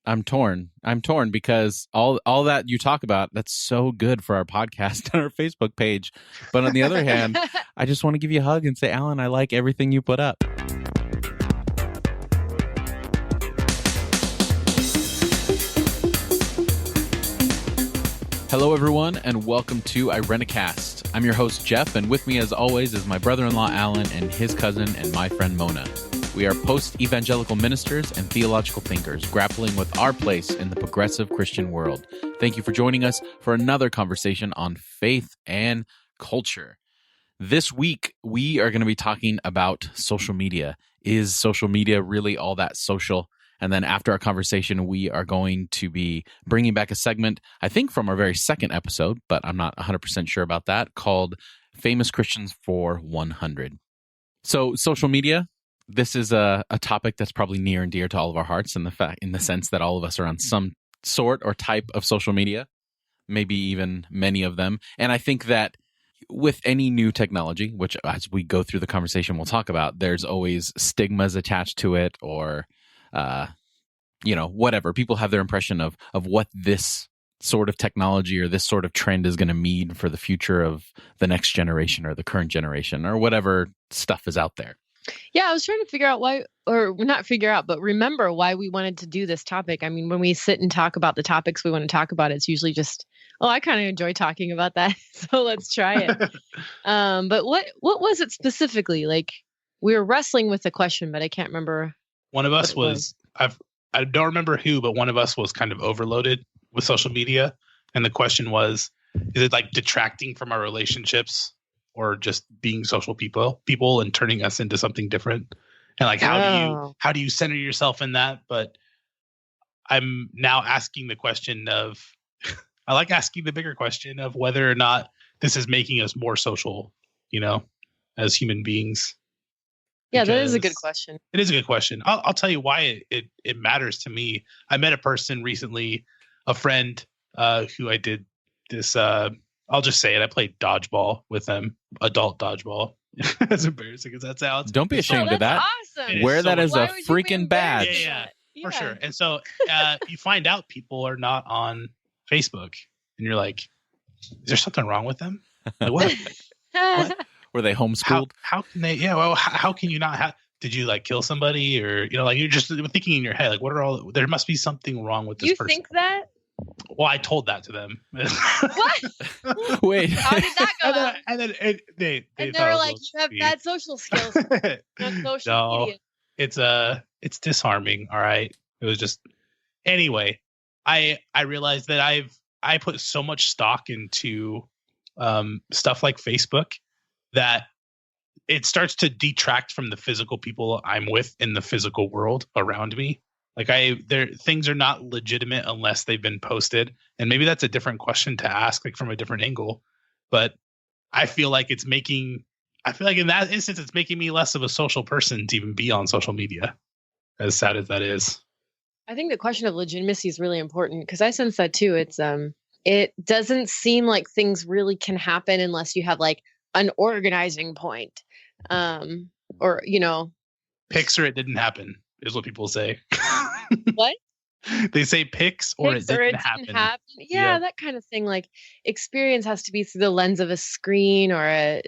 I'm torn. I'm torn because all that you talk about, that's so good for our podcast and our Facebook page. But on the other hand, I just want to give you a hug and say, Alan, I like everything you put up. Hello, everyone, and welcome to Irenicast. I'm your host, Jeff, and with me, as always, is my brother-in-law, Alan, and his cousin and my friend, Mona. We are post-evangelical ministers and theological thinkers grappling with our place in the progressive Christian world. Thank you for joining us for another conversation on faith and culture. This week, we are going to be talking about social media. Is social media really all that social? And then after our conversation, we are going to be bringing back a segment, I think from our very second episode, but I'm not 100% sure about that, called Famous Christians for 100. So social media, this is a topic that's probably near and dear to all of our hearts in the sense that all of us are on some sort or type of social media, maybe even many of them. And I think that with any new technology, which as we go through the conversation we'll talk about, there's always stigmas attached to it or whatever. People have their impression of what this sort of technology or this sort of trend is going to mean for the future of the next generation or the current generation or whatever stuff is out there. Yeah, I was trying to figure out why, or not figure out, but remember why we wanted to do this topic. I mean, when we sit and talk about the topics we want to talk about, it's usually just, I kind of enjoy talking about that, so let's try it. But what was it specifically? Like, we were wrestling with the question, but I can't remember. One of us was, I don't remember who, but one of us was kind of overloaded with social media. And the question was, is it like detracting from our relationships or just being social people and turning us into something different? And like, how do you center yourself in that? But I'm now asking the question of, I like asking the bigger question of whether or not this is making us more social, as human beings. Yeah, that is a good question. It is a good question. I'll tell you why it matters to me. I met a person recently, a friend who I did this, I'll just say it. I played dodgeball with them, adult dodgeball. As embarrassing as that sounds. Don't be ashamed of that. Awesome. Wear that as a Why would you be freaking badge. Yeah, for sure. And so you find out people are not on Facebook and you're like, is there something wrong with them? Like, what? Were they homeschooled? How can they? Yeah. Well, how can you not have? Did you like kill somebody, or like you're just thinking in your head, like, what are all? There must be something wrong with this person. You think that? Well, I told that to them. What? Wait. How did that go? And then they were like, you have bad social skills. No, it's disarming. All right. It was just anyway. I realized that I put so much stock into stuff like Facebook that it starts to detract from the physical people I'm with in the physical world around me. Like things are not legitimate unless they've been posted. And maybe that's a different question to ask, like from a different angle. But I feel like in that instance, it's making me less of a social person to even be on social media, as sad as that is. I think the question of legitimacy is really important because I sense that too. It's it doesn't seem like things really can happen unless you have like an organizing point, or pics or it didn't happen is what people say. What? They say pics or it didn't happen. Yeah, that kind of thing. Like experience has to be through the lens of a screen or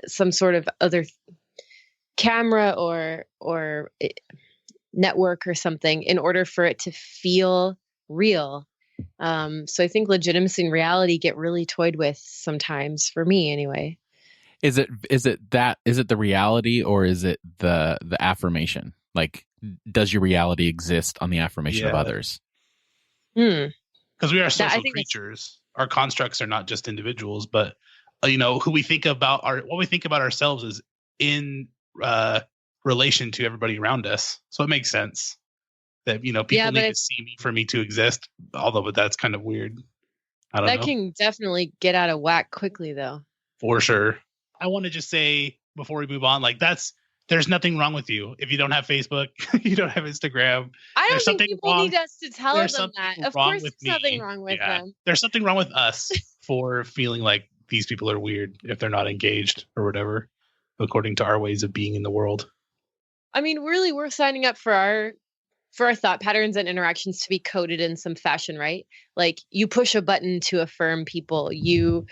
some sort of other camera or network or something in order for it to feel real. So I think legitimacy and reality get really toyed with sometimes, for me anyway. Is it the reality or is it the affirmation? Like, does your reality exist on the affirmation of others? Because we are social creatures. Our constructs are not just individuals, but who we think about what we think about ourselves is in relation to everybody around us. So it makes sense that people need to see me for me to exist. Although, that's kind of weird. I don't know. That can definitely get out of whack quickly, though. For sure. I want to just say before we move on, like there's nothing wrong with you if you don't have Facebook, you don't have Instagram. I don't think people need us to tell them that. Of course, there's nothing wrong with them. There's something wrong with us for feeling like these people are weird if they're not engaged or whatever, according to our ways of being in the world. I mean, really, we're signing up for our for our thought patterns and interactions to be coded in some fashion, right? Like you push a button to affirm people. You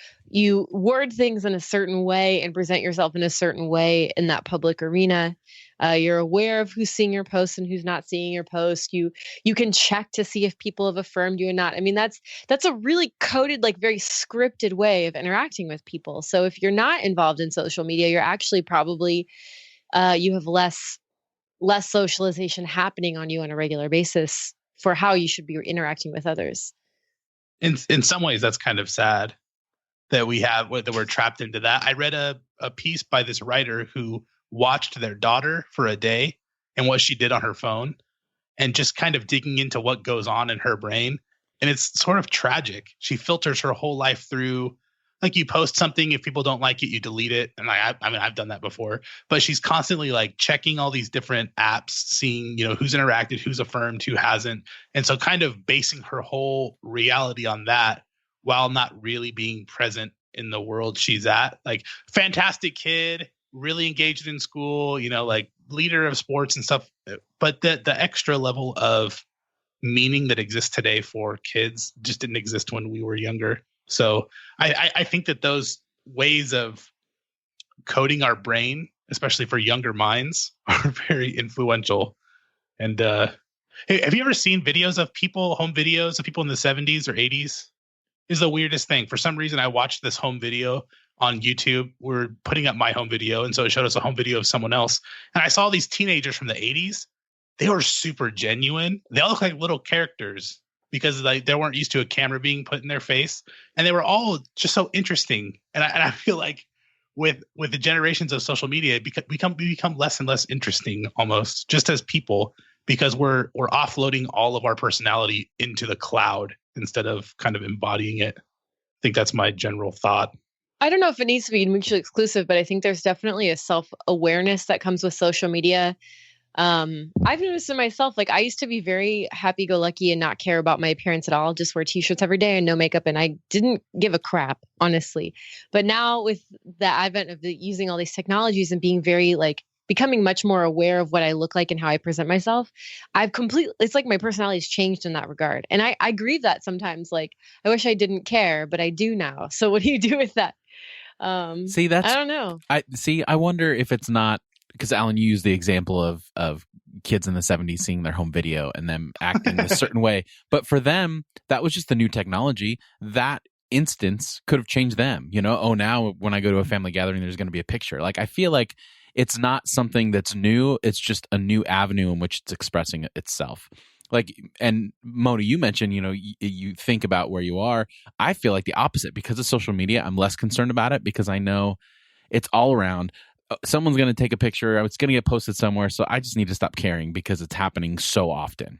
word things in a certain way and present yourself in a certain way in that public arena. You're aware of who's seeing your post and who's not seeing your post. You can check to see if people have affirmed you or not. I mean, that's a really coded, like very scripted way of interacting with people. So if you're not involved in social media, you're actually probably you have less socialization happening on you on a regular basis for how you should be interacting with others. In some ways, that's kind of sad that we're trapped into that. I read a piece by this writer who watched their daughter for a day and what she did on her phone, and just kind of digging into what goes on in her brain. And it's sort of tragic. She filters her whole life through, like, you post something, if people don't like it, you delete it. And I mean, I've done that before, but she's constantly like checking all these different apps, seeing, who's interacted, who's affirmed, who hasn't. And so kind of basing her whole reality on that while not really being present in the world she's at. Like, fantastic kid, really engaged in school, like leader of sports and stuff. But the extra level of meaning that exists today for kids just didn't exist when we were younger. So I think that those ways of coding our brain, especially for younger minds, are very influential. And hey, have you ever seen videos of people, home videos of people in the 70s or 80s? Is the weirdest thing. For some reason, I watched this home video on YouTube. We're putting up my home video, and so it showed us a home video of someone else. And I saw these teenagers from the 80s. They were super genuine. They all look like little characters, because they weren't used to a camera being put in their face. And they were all just so interesting. And I feel like with the generations of social media, we become less and less interesting almost, just as people, because we're offloading all of our personality into the cloud instead of kind of embodying it. I think that's my general thought. I don't know if it needs to be mutually exclusive, but I think there's definitely a self-awareness that comes with social media. I've noticed in myself, like I used to be very happy-go-lucky and not care about my appearance at all, just wear t-shirts every day and no makeup, and I didn't give a crap, honestly. But now with the advent of using all these technologies and being very becoming much more aware of what I look like and how I present myself, it's like my personality's changed in that regard. And I grieve that sometimes. Like, I wish I didn't care, but I do now. So what do you do with that? I don't know. I wonder if it's not, because Alan, you used the example of kids in the 70s seeing their home video and them acting a certain way. But for them, that was just the new technology. That instance could have changed them. Now when I go to a family gathering, there's going to be a picture. Like, I feel like it's not something that's new. It's just a new avenue in which it's expressing itself. Like, and Mona, you mentioned, you think about where you are. I feel like the opposite. Because of social media, I'm less concerned about it, because I know it's all around. Someone's going to take a picture. It's going to get posted somewhere. So I just need to stop caring, because it's happening so often.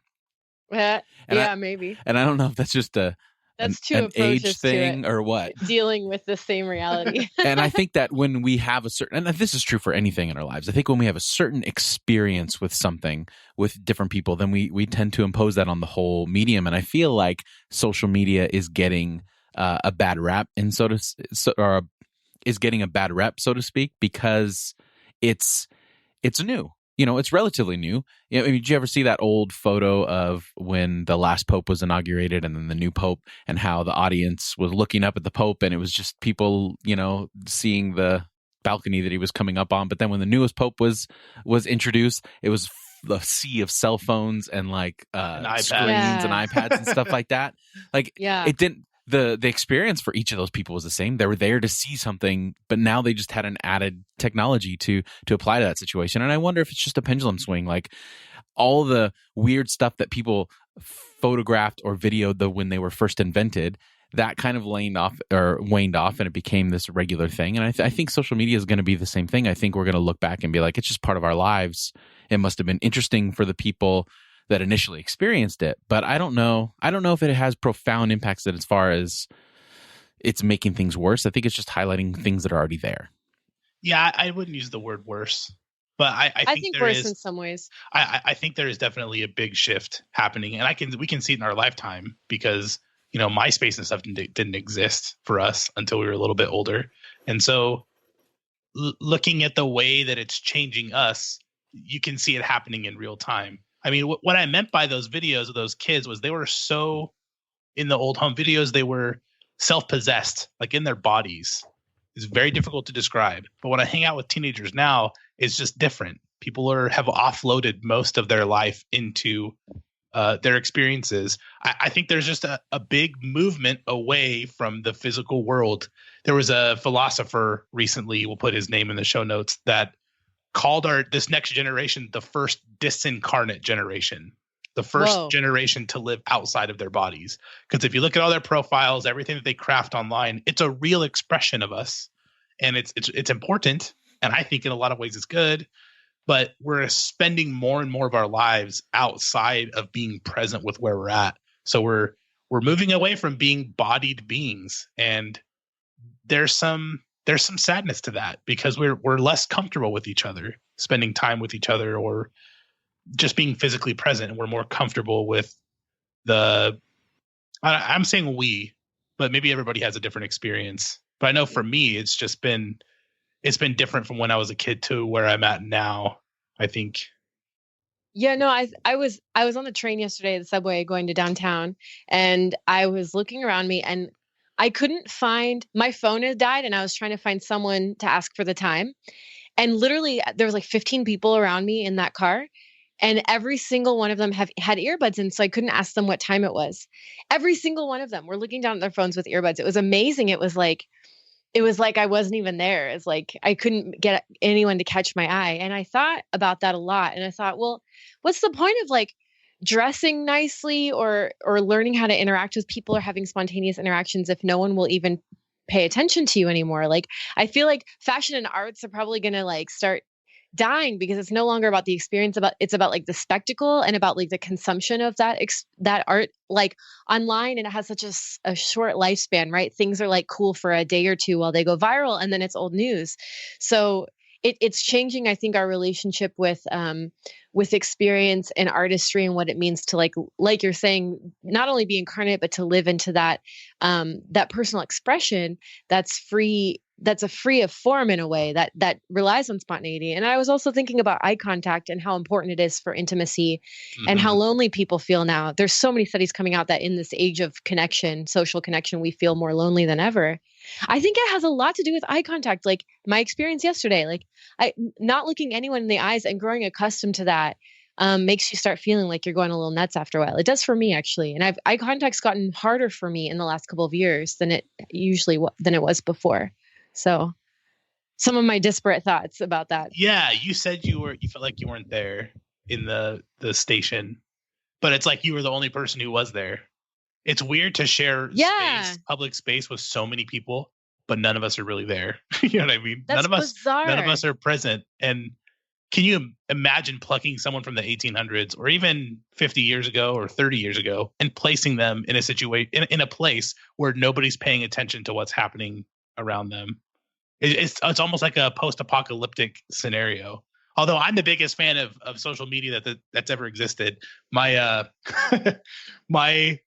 Maybe. And I don't know if that's just an age thing or what. Dealing with the same reality. And I think that when we have and this is true for anything in our lives, I think when we have a certain experience with something with different people, then we tend to impose that on the whole medium. And I feel like social media is getting a bad rap, is getting a bad rep, so to speak, because it's new. It's relatively new. Did you ever see that old photo of when the last pope was inaugurated and then the new pope, and how the audience was looking up at the pope and it was just people, seeing the balcony that he was coming up on. But then when the newest pope was introduced, it was the sea of cell phones and screens and iPads and stuff like that. It didn't. The experience for each of those people was the same. They were there to see something, but now they just had an added technology to apply to that situation. And I wonder if it's just a pendulum swing, like all the weird stuff that people photographed or videoed when they were first invented, that kind of waned off, and it became this regular thing. And I think social media is going to be the same thing. I think we're going to look back and be like, it's just part of our lives. It must have been interesting for the people that initially experienced it, but I don't know if it has profound impacts that as far as it's making things worse. I think it's just highlighting things that are already there. Yeah, I wouldn't use the word worse, but I think worse in some ways. I think there is definitely a big shift happening, and we can see it in our lifetime, because MySpace and stuff didn't exist for us until we were a little bit older, and so looking at the way that it's changing us, you can see it happening in real time. I mean, what I meant by those videos of those kids was they were so, in the old home videos, they were self-possessed, like in their bodies. It's very difficult to describe. But when I hang out with teenagers now, it's just different. People have offloaded most of their life into their experiences. I think there's just a big movement away from the physical world. There was a philosopher recently, we'll put his name in the show notes, that called this next generation the first disincarnate generation, the first Whoa. generation to live outside of their bodies. Because if you look at all their profiles, everything that they craft online, it's a real expression of us, and it's important. And I think in a lot of ways it's good. But we're spending more and more of our lives outside of being present with where we're at. So we're moving away from being bodied beings, and there's some sadness to that, because we're less comfortable with each other, spending time with each other, or just being physically present. And we're more comfortable with I'm saying we, but maybe everybody has a different experience. But I know for me, it's been different from when I was a kid to where I'm at now, I think. Yeah, no, I was on the train yesterday, the subway going to downtown, and I was looking around me and I couldn't find, my phone had died and I was trying to find someone to ask for the time. And literally there was like 15 people around me in that car, and every single one of them had earbuds in, so I couldn't ask them what time it was. Every single one of them were looking down at their phones with earbuds. It was amazing. It was like I wasn't even there. It's like I couldn't get anyone to catch my eye. And I thought about that a lot. And I thought, well, what's the point of like dressing nicely or learning how to interact with people or having spontaneous interactions if no one will even pay attention to you anymore? Like, I feel like fashion and arts are probably going to like start dying because it's no longer about the experience, it's about like the spectacle and about like the consumption of that art like online, and it has such a short lifespan, right? Things are like cool for a day or two while they go viral, and then it's old news. So it's changing, I think, our relationship with experience and artistry, and what it means to like you're saying, not only be incarnate but to live into that that personal expression that's free, that's a free of form in a way that relies on spontaneity. And I was also thinking about eye contact and how important it is for intimacy, and how lonely people feel now. There's so many studies coming out that in this age of connection, social connection, we feel more lonely than ever. I think it has a lot to do with eye contact. Like my experience yesterday, like not looking anyone in the eyes and growing accustomed to that makes you start feeling like you're going a little nuts after a while. It does for me, actually. And eye contact's gotten harder for me in the last couple of years than it was before. So some of my disparate thoughts about that. Yeah, you said you felt like you weren't there in the station, but it's like you were the only person who was there. It's weird to share public space with so many people, but none of us are really there. You know what I mean? That's bizarre. None of us are present. And can you imagine plucking someone from the 1800s or even 50 years ago or 30 years ago and placing them in a situation, in a place where nobody's paying attention to what's happening around them? It's almost like a post-apocalyptic scenario. Although I'm the biggest fan of social media that's ever existed. My my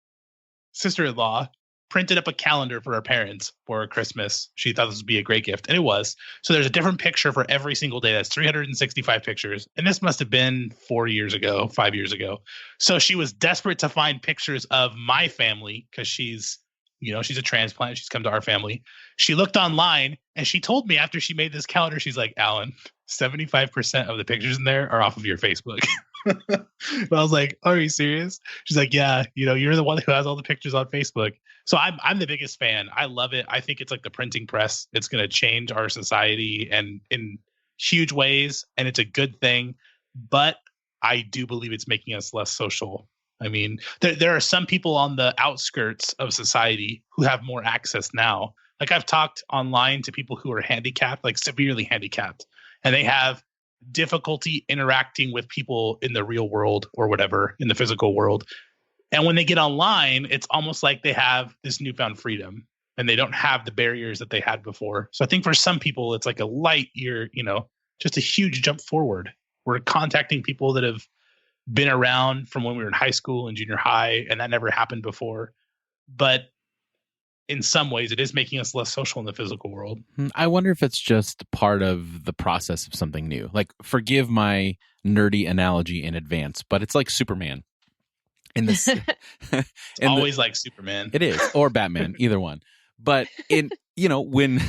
sister-in-law printed up a calendar for her parents for Christmas. She thought this would be a great gift, and it was. So there's a different picture for every single day. That's 365 pictures. And this must have been 5 years ago. So she was desperate to find pictures of my family because she's a transplant. She's come to our family. She looked online and she told me after she made this calendar, she's like, Alan, 75% of the pictures in there are off of your Facebook. But I was like, are you serious? She's like, yeah, you're the one who has all the pictures on Facebook. So I'm the biggest fan. I love it. I think it's like the printing press. It's going to change our society and in huge ways, and it's a good thing. But I do believe it's making us less social. I mean, there are some people on the outskirts of society who have more access now. Like I've talked online to people who are handicapped, like severely handicapped, and they have difficulty interacting with people in the real world or whatever, in the physical world. And when they get online, it's almost like they have this newfound freedom and they don't have the barriers that they had before. So I think for some people, it's like a light year, just a huge jump forward. We're contacting people that have been around from when we were in high school and junior high, and that never happened before. But in some ways, it is making us less social in the physical world. I wonder if it's just part of the process of something new. Like, forgive my nerdy analogy in advance, but it's like Superman. In this, always like Superman. It is, or Batman, either one. But when,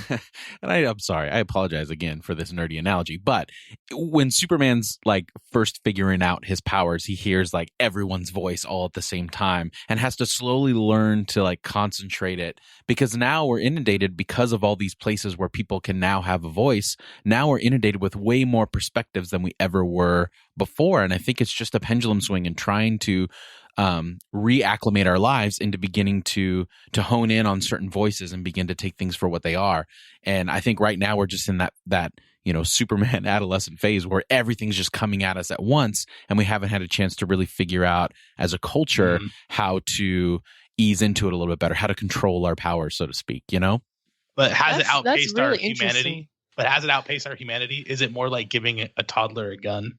and I'm sorry, I apologize again for this nerdy analogy, but when Superman's like first figuring out his powers, he hears like everyone's voice all at the same time and has to slowly learn to like concentrate it, because now we're inundated because of all these places where people can now have a voice. Now we're inundated with way more perspectives than we ever were before. And I think it's just a pendulum swing and trying to reacclimate our lives into beginning to hone in on certain voices and begin to take things for what they are. And I think right now we're just in that Superman adolescent phase where everything's just coming at us at once, and we haven't had a chance to really figure out as a culture how to ease into it a little bit better, how to control our power, so to speak, But has it outpaced our humanity? But has it outpaced our humanity? Is it more like giving a toddler a gun?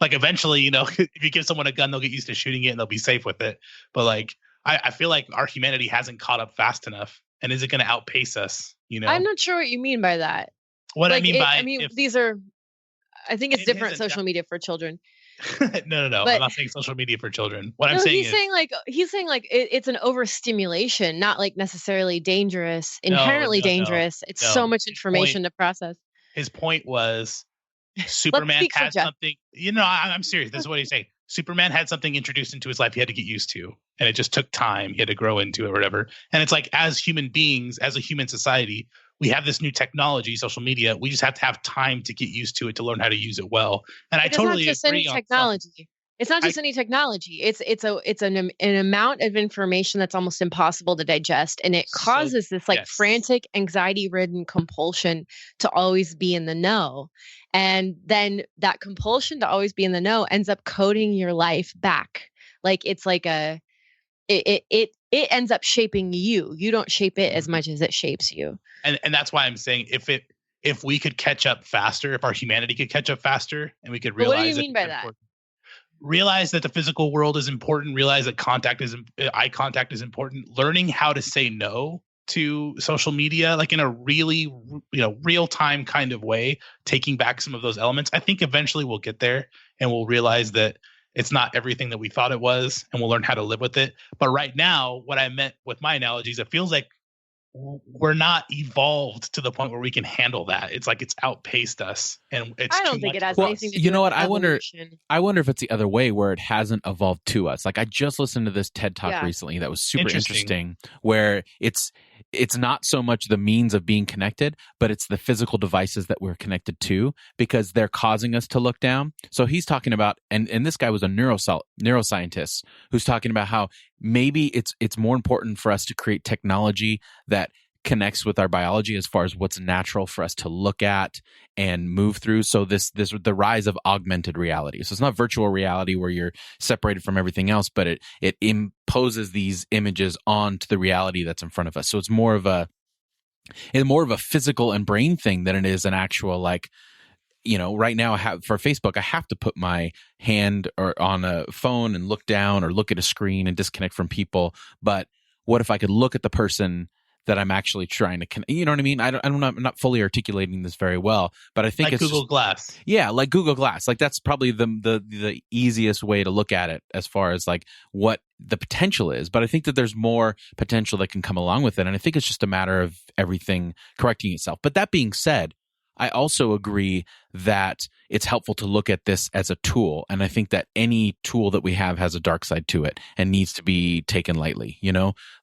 Like eventually, if you give someone a gun, they'll get used to shooting it and they'll be safe with it. But like, I feel like our humanity hasn't caught up fast enough. And is it going to outpace us? I'm not sure what you mean by that. What like, I mean these are, I think it's different social media for children. No. But, I'm not saying social media for children. What I'm saying he's saying it's an overstimulation, not like necessarily dangerous, inherently dangerous. It's so much information to process. His point was, Superman had something, I'm serious. This is what he's saying. Superman had something introduced into his life he had to get used to, and it just took time. He had to grow into it or whatever. And it's like, as human beings, as a human society, we have this new technology, social media. We just have to have time to get used to it, to learn how to use it well. And I totally agree on technology. It's not just any technology. It's an amount of information that's almost impossible to digest, and it causes this frantic, anxiety-ridden compulsion to always be in the know. And then that compulsion to always be in the know ends up coding your life back. Like it's like it ends up shaping you. You don't shape it as much as it shapes you. And that's why I'm saying if we could catch up faster, if our humanity could catch up faster, and we could realize. What do you mean by that? Realize that the physical world is important. Realize that eye contact is important. Learning how to say no to social media, like in a really, real time kind of way, taking back some of those elements. I think eventually we'll get there, and we'll realize that it's not everything that we thought it was, and we'll learn how to live with it. But right now, what I meant with my analogies, it feels like we're not evolved to the point where we can handle that. It's like it's outpaced us, and it's. I don't think it has anything to do with evolution. I wonder if it's the other way, where it hasn't evolved to us. Like, I just listened to this TED Talk recently that was super interesting, where it's not so much the means of being connected, but it's the physical devices that we're connected to, because they're causing us to look down. So he's talking about, and this guy was a neuroscientist who's talking about how maybe it's more important for us to create technology that connects with our biology as far as what's natural for us to look at and move through. So the rise of augmented reality. So it's not virtual reality where you're separated from everything else, but it imposes these images onto the reality that's in front of us. So it's more of a physical and brain thing than it is an actual, like, right now for Facebook, I have to put my hand on a phone and look down or look at a screen and disconnect from people. But what if I could look at the person that I'm actually trying to connect? You know what I mean? I'm not fully articulating this very well, but I think like it's Google Glass. Yeah, like Google Glass. Like, that's probably the easiest way to look at it as far as like what the potential is. But I think that there's more potential that can come along with it, and I think it's just a matter of everything correcting itself. But that being said, I also agree that it's helpful to look at this as a tool. And I think that any tool that we have has a dark side to it and needs to be taken lightly.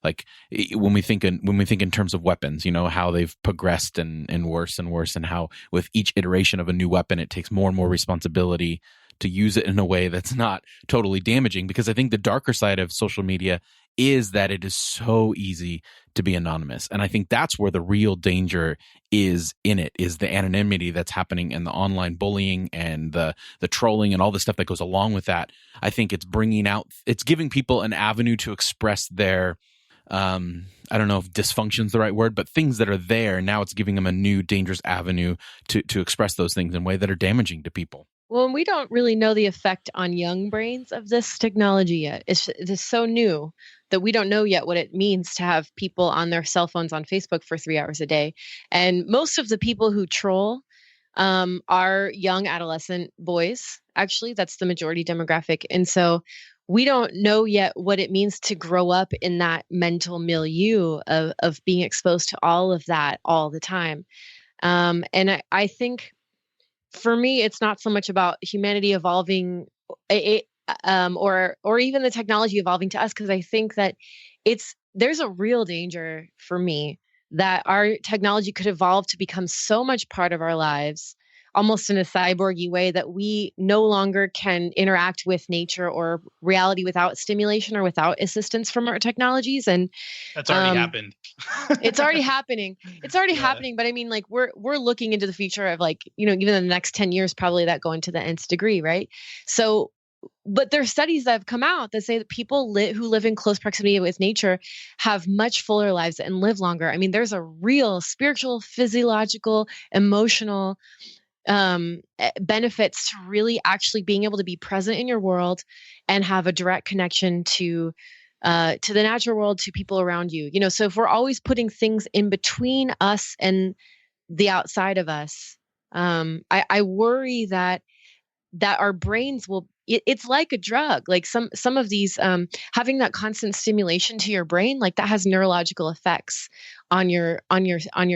Like when we think in terms of weapons, how they've progressed and worse, and how with each iteration of a new weapon, it takes more and more responsibility to use it in a way that's not totally damaging. Because I think the darker side of social media is that it is so easy to be anonymous. And I think that's where the real danger is in it, is the anonymity that's happening and the online bullying and the trolling and all the stuff that goes along with that. I think it's giving people an avenue to express their, I don't know if dysfunction's the right word, but things that are there. Now it's giving them a new dangerous avenue to express those things in a way that are damaging to people. Well, and we don't really know the effect on young brains of this technology yet. It's so new. that we don't know yet what it means to have people on their cell phones on Facebook for 3 hours a day. And most of the people who troll are young adolescent boys. Actually, that's the majority demographic. And so we don't know yet what it means to grow up in that mental milieu of being exposed to all of that all the time. And I think for me, it's not so much about humanity evolving or even the technology evolving to us, because I think that there's a real danger for me that our technology could evolve to become so much part of our lives, almost in a cyborgy way, that we no longer can interact with nature or reality without stimulation or without assistance from our technologies. And that's already happened. It's already happening. It's already happening. But I mean, like we're looking into the future of like, even in the next 10 years, probably that going to the nth degree. Right. So, but there's studies that have come out that say that people who live in close proximity with nature have much fuller lives and live longer. I mean, there's a real spiritual, physiological, emotional benefits to really actually being able to be present in your world and have a direct connection to the natural world, to people around you. So if we're always putting things in between us and the outside of us, I worry that our brains will. It's like a drug. Like some of these, having that constant stimulation to your brain, like that has neurological effects on your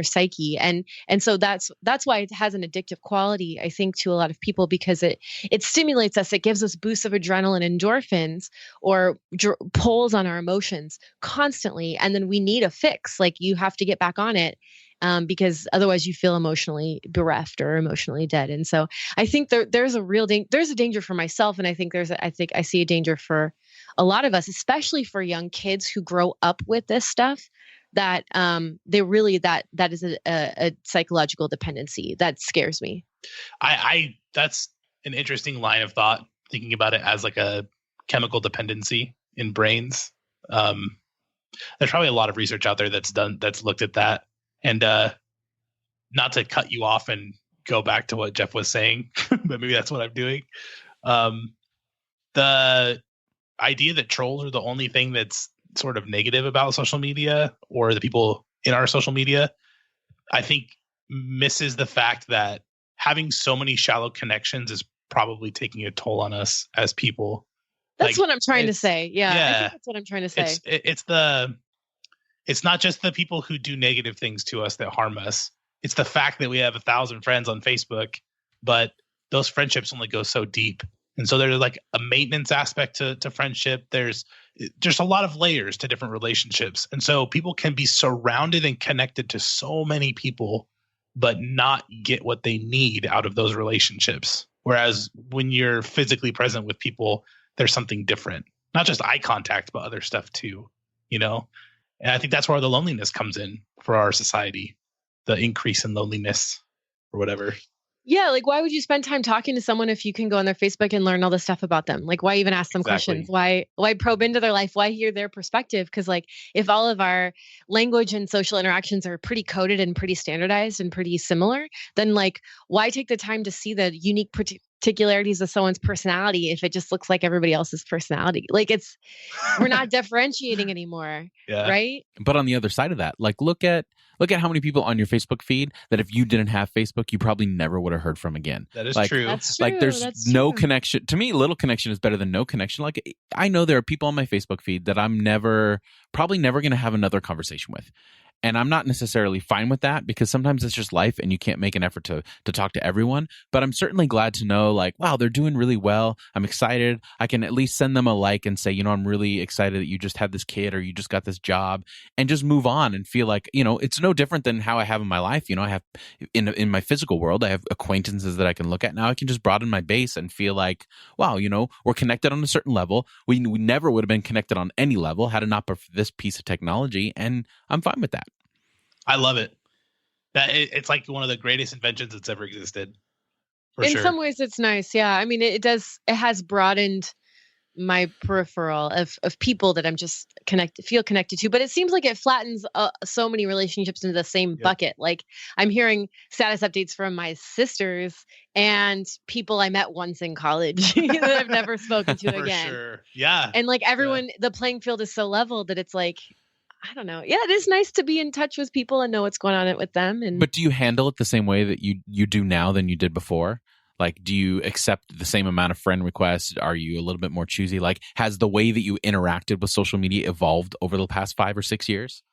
psyche, and so that's why it has an addictive quality, I think, to a lot of people, because it stimulates us. It gives us boosts of adrenaline, endorphins, or pulls on our emotions constantly, and then we need a fix. Like you have to get back on it. Because otherwise you feel emotionally bereft or emotionally dead. And so I think there's a danger for myself. And I think I see a danger for a lot of us, especially for young kids who grow up with this stuff, that they really, that is a psychological dependency that scares me. That's an interesting line of thought, thinking about it as like a chemical dependency in brains. There's probably a lot of research out there that's looked at that. And not to cut you off and go back to what Jeff was saying, but maybe that's what I'm doing. The idea that trolls are the only thing that's sort of negative about social media, or the people in our social media, I think misses the fact that having so many shallow connections is probably taking a toll on us as people. That's what I'm trying to say. Yeah, I think that's what I'm trying to say. It's not just the people who do negative things to us that harm us. It's the fact that we have 1,000 friends on Facebook, but those friendships only go so deep. And so there's like a maintenance aspect to friendship. There's a lot of layers to different relationships. And so people can be surrounded and connected to so many people, but not get what they need out of those relationships. Whereas when you're physically present with people, there's something different, not just eye contact, but other stuff too, And I think that's where the loneliness comes in for our society, the increase in loneliness or whatever. Yeah, like why would you spend time talking to someone if you can go on their Facebook and learn all this stuff about them? Like why even ask them questions? Why probe into their life? Why hear their perspective? Because like if all of our language and social interactions are pretty coded and pretty standardized and pretty similar, then like why take the time to see the unique particularities of someone's personality if it just looks like everybody else's personality? Like we're not differentiating anymore, right? But on the other side of that, like look at how many people on your Facebook feed that if you didn't have Facebook, you probably never would have heard from again. That is true. That's true. Like there's no connection. To me, little connection is better than no connection. Like I know there are people on my Facebook feed that I'm probably never going to have another conversation with. And I'm not necessarily fine with that, because sometimes it's just life and you can't make an effort to talk to everyone. But I'm certainly glad to know, like, wow, they're doing really well. I'm excited. I can at least send them a like and say, I'm really excited that you just had this kid or you just got this job, and just move on and feel like, it's no different than how I have in my life. I have in my physical world, I have acquaintances that I can look at. Now I can just broaden my base and feel like, wow, we're connected on a certain level. We never would have been connected on any level had it not been for this piece of technology. And I'm fine with that. I love it. It's like one of the greatest inventions that's ever existed. In some ways, it's nice. Yeah, I mean, it has broadened my peripheral of people that I'm just feel connected to. But it seems like it flattens so many relationships into the same bucket. Like I'm hearing status updates from my sisters and people I met once in college that I've never spoken to again. Sure. Yeah. And like everyone, the playing field is so level that it's like, I don't know. Yeah, it is nice to be in touch with people and know what's going on with them. But do you handle it the same way that you do now than you did before? Like, do you accept the same amount of friend requests? Are you a little bit more choosy? Like, has the way that you interacted with social media evolved over the past 5 or 6 years?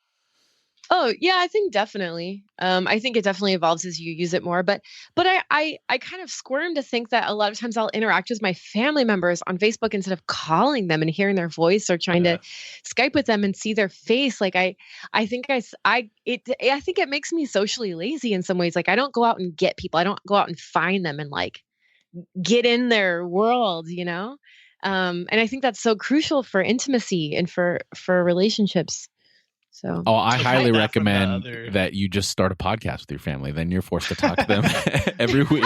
Oh, yeah, I think definitely. I think it definitely evolves as you use it more. But I kind of squirm to think that a lot of times I'll interact with my family members on Facebook instead of calling them and hearing their voice or trying to Skype with them and see their face. Like I think I think it makes me socially lazy in some ways. Like I don't go out and get people. I don't go out and find them and like get in their world, you know? And I think that's so crucial for intimacy and for relationships. So, I highly recommend that you just start a podcast with your family. Then you're forced to talk to them every week.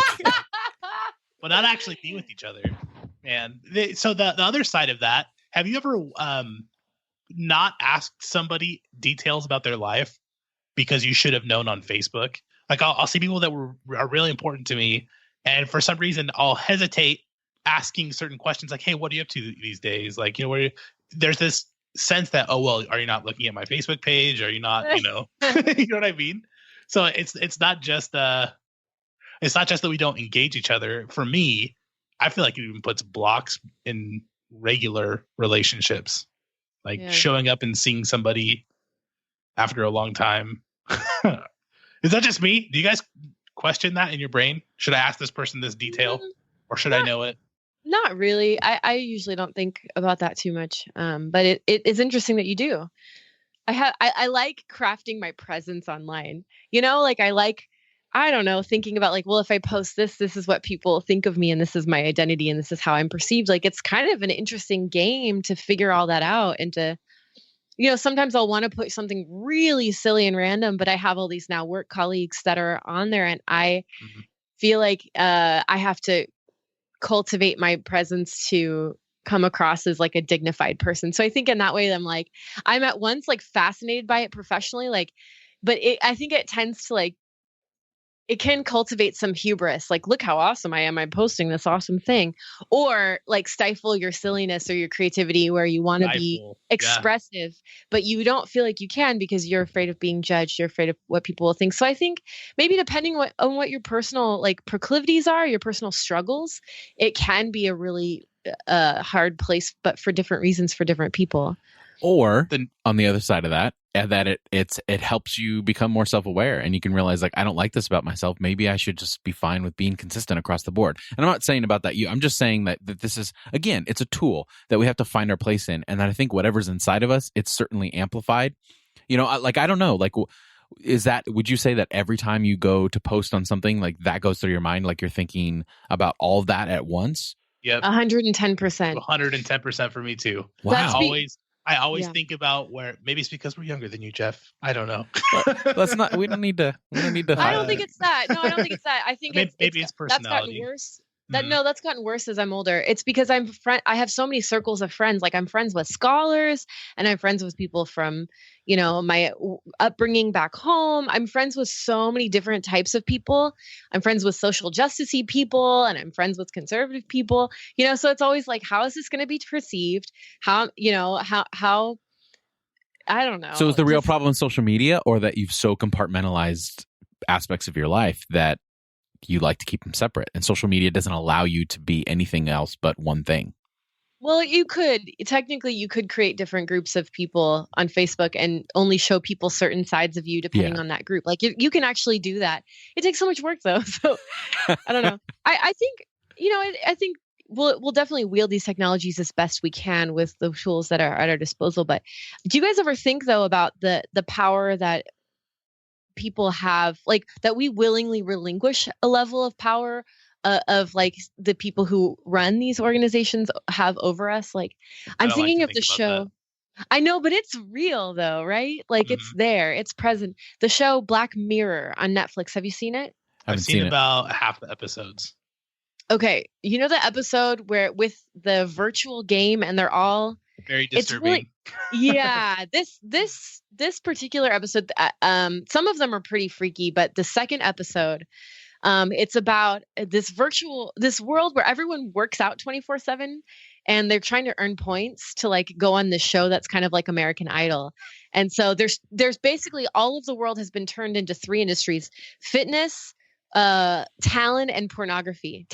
Well, not actually be with each other, man. So the other side of that, have you ever not asked somebody details about their life because you should have known on Facebook? Like I'll see people that are really important to me, and for some reason I'll hesitate asking certain questions like, "Hey, what are you up to these days?" Like, you know, there's this sense that, oh well, are you not looking at my Facebook page? Are you not, you know, you know what I mean? So it's not just that we don't engage each other. For me, I feel like it even puts blocks in regular relationships, like showing up and seeing somebody after a long time. Is that just me? Do you guys question that in your brain? Should I ask this person this detail, or should I know it? Not really. I usually don't think about that too much. But it is interesting that you do. I like crafting my presence online. You know, like I don't know, thinking about like, well, if I post this is what people think of me and this is my identity and this is how I'm perceived. Like it's kind of an interesting game to figure all that out and to, you know, sometimes I'll want to put something really silly and random, but I have all these now work colleagues that are on there and I feel like I have to cultivate my presence to come across as like a dignified person. So I think in that way, I'm at once like fascinated by it professionally, like, but I think it tends to like, it can cultivate some hubris. Like, look how awesome I am. I'm posting this awesome thing, or like stifle your silliness or your creativity where you want to be expressive, but you don't feel like you can because you're afraid of being judged. You're afraid of what people will think. So I think maybe depending on what your personal like proclivities are, your personal struggles, it can be a really hard place, but for different reasons for different people. Or on the other side of that, that it helps you become more self-aware and you can realize like, I don't like this about myself. Maybe I should just be fine with being consistent across the board. And I'm not saying about that I'm just saying that this is, again, it's a tool that we have to find our place in. And that I think whatever's inside of us, it's certainly amplified. You know, like, I don't know, like, would you say that every time you go to post on something like that goes through your mind, like you're thinking about all of that at once? Yep. 110%. 110% for me too. Wow. I always think about where maybe it's because we're younger than you, Jeff. I don't know. We don't need to. I don't think it's that. No, I don't think it's that. I think maybe it's personality. That's gotten worse. That's gotten worse as I'm older. It's because I have so many circles of friends. Like I'm friends with scholars and I'm friends with people from, you know, my upbringing back home. I'm friends with so many different types of people. I'm friends with social justice-y people and I'm friends with conservative people, you know, so it's always like, how is this going to be perceived? How, you know, how, I don't know. So is the real problem in social media or that you've so compartmentalized aspects of your life that you like to keep them separate and social media doesn't allow you to be anything else but one thing? Well, you could create different groups of people on Facebook and only show people certain sides of you depending on that group. Like you can actually do that. It takes so much work though. So I don't know. I think, you know, I think we'll definitely wield these technologies as best we can with the tools that are at our disposal. But do you guys ever think though about the power that people have, like that we willingly relinquish a level of power of like the people who run these organizations have over us? Like I'm thinking of the show. I know, but it's real though, right? Like it's there, it's present. The show Black Mirror on Netflix. Have you seen it? I've seen about half the episodes. Okay, you know the episode where with the virtual game and they're all Very it's disturbing. really yeah, this particular episode some of them are pretty freaky, but the second episode it's about this world where everyone works out 24/7 and they're trying to earn points to like go on this show that's kind of like American Idol. And so there's basically all of the world has been turned into three industries: fitness, talent and pornography.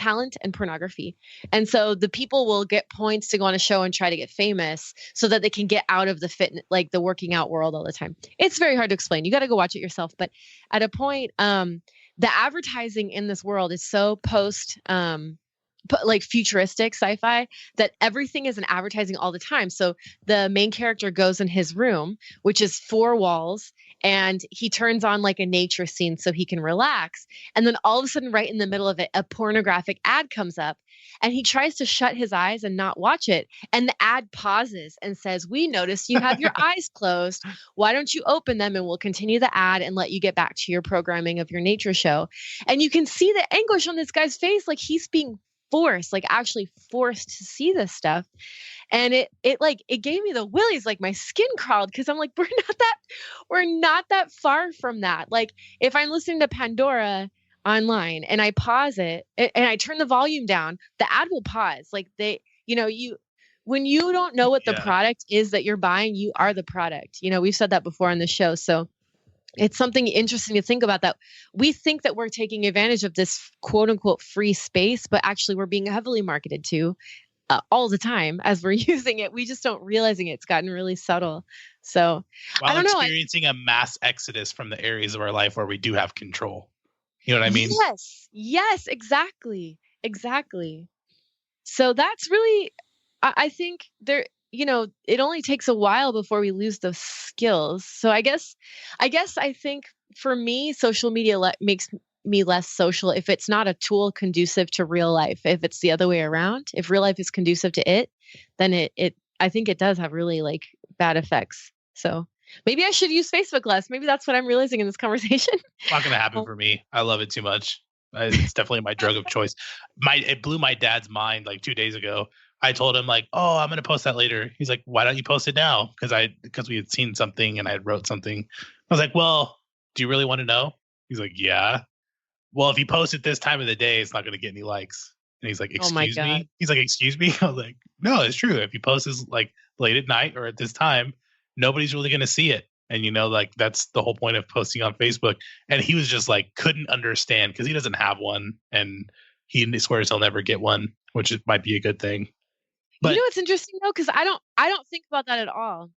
And so the people will get points to go on a show and try to get famous so that they can get out of the fitness, like the working out world all the time. It's very hard to explain. You got to go watch it yourself. But at a point, the advertising in this world is so like futuristic sci-fi that everything is an advertising all the time. So the main character goes in his room, which is four walls, and he turns on like a nature scene so he can relax. And then all of a sudden, right in the middle of it, a pornographic ad comes up, and he tries to shut his eyes and not watch it. And the ad pauses and says, "We noticed you have your eyes closed. Why don't you open them and we'll continue the ad and let you get back to your programming of your nature show." And you can see the anguish on this guy's face. Like he's being forced, like actually forced to see this stuff. And it gave me the willies, like my skin crawled, because I'm like, we're not that far from that. Like if I'm listening to Pandora online and I pause it and I turn the volume down, the ad will pause. Like when you don't know what the product is that you're buying, you are the product. We've said that before on the show. So it's something interesting to think about, that we think that we're taking advantage of this quote unquote free space, but actually we're being heavily marketed to all the time as we're using it. We just don't realizing it. It's gotten really subtle. So while I don't know. Experiencing a mass exodus from the areas of our life where we do have control. You know what I mean? Yes, exactly. So that's really, I think it only takes a while before we lose those skills. So I guess I think for me, social media makes me less social if it's not a tool conducive to real life. If it's the other way around, if real life is conducive to it, then I think it does have really like bad effects. So maybe I should use Facebook less. Maybe that's what I'm realizing in this conversation. It's not going to happen for me. I love it too much. It's definitely my drug of choice. It blew my dad's mind like 2 days ago. I told him like, "Oh, I'm going to post that later." He's like, "Why don't you post it now?" Because we had seen something and I had wrote something. I was like, "Well, do you really want to know?" He's like, "Yeah." "Well, if you post it this time of the day, it's not going to get any likes." And he's like, "Excuse me?" He's like, "Excuse me?" I was like, "No, it's true. If you post this like late at night or at this time, nobody's really going to see it." And like that's the whole point of posting on Facebook. And he was just like, couldn't understand because he doesn't have one, and he swears he'll never get one, which might be a good thing. But what's interesting though, because I don't think about that at all.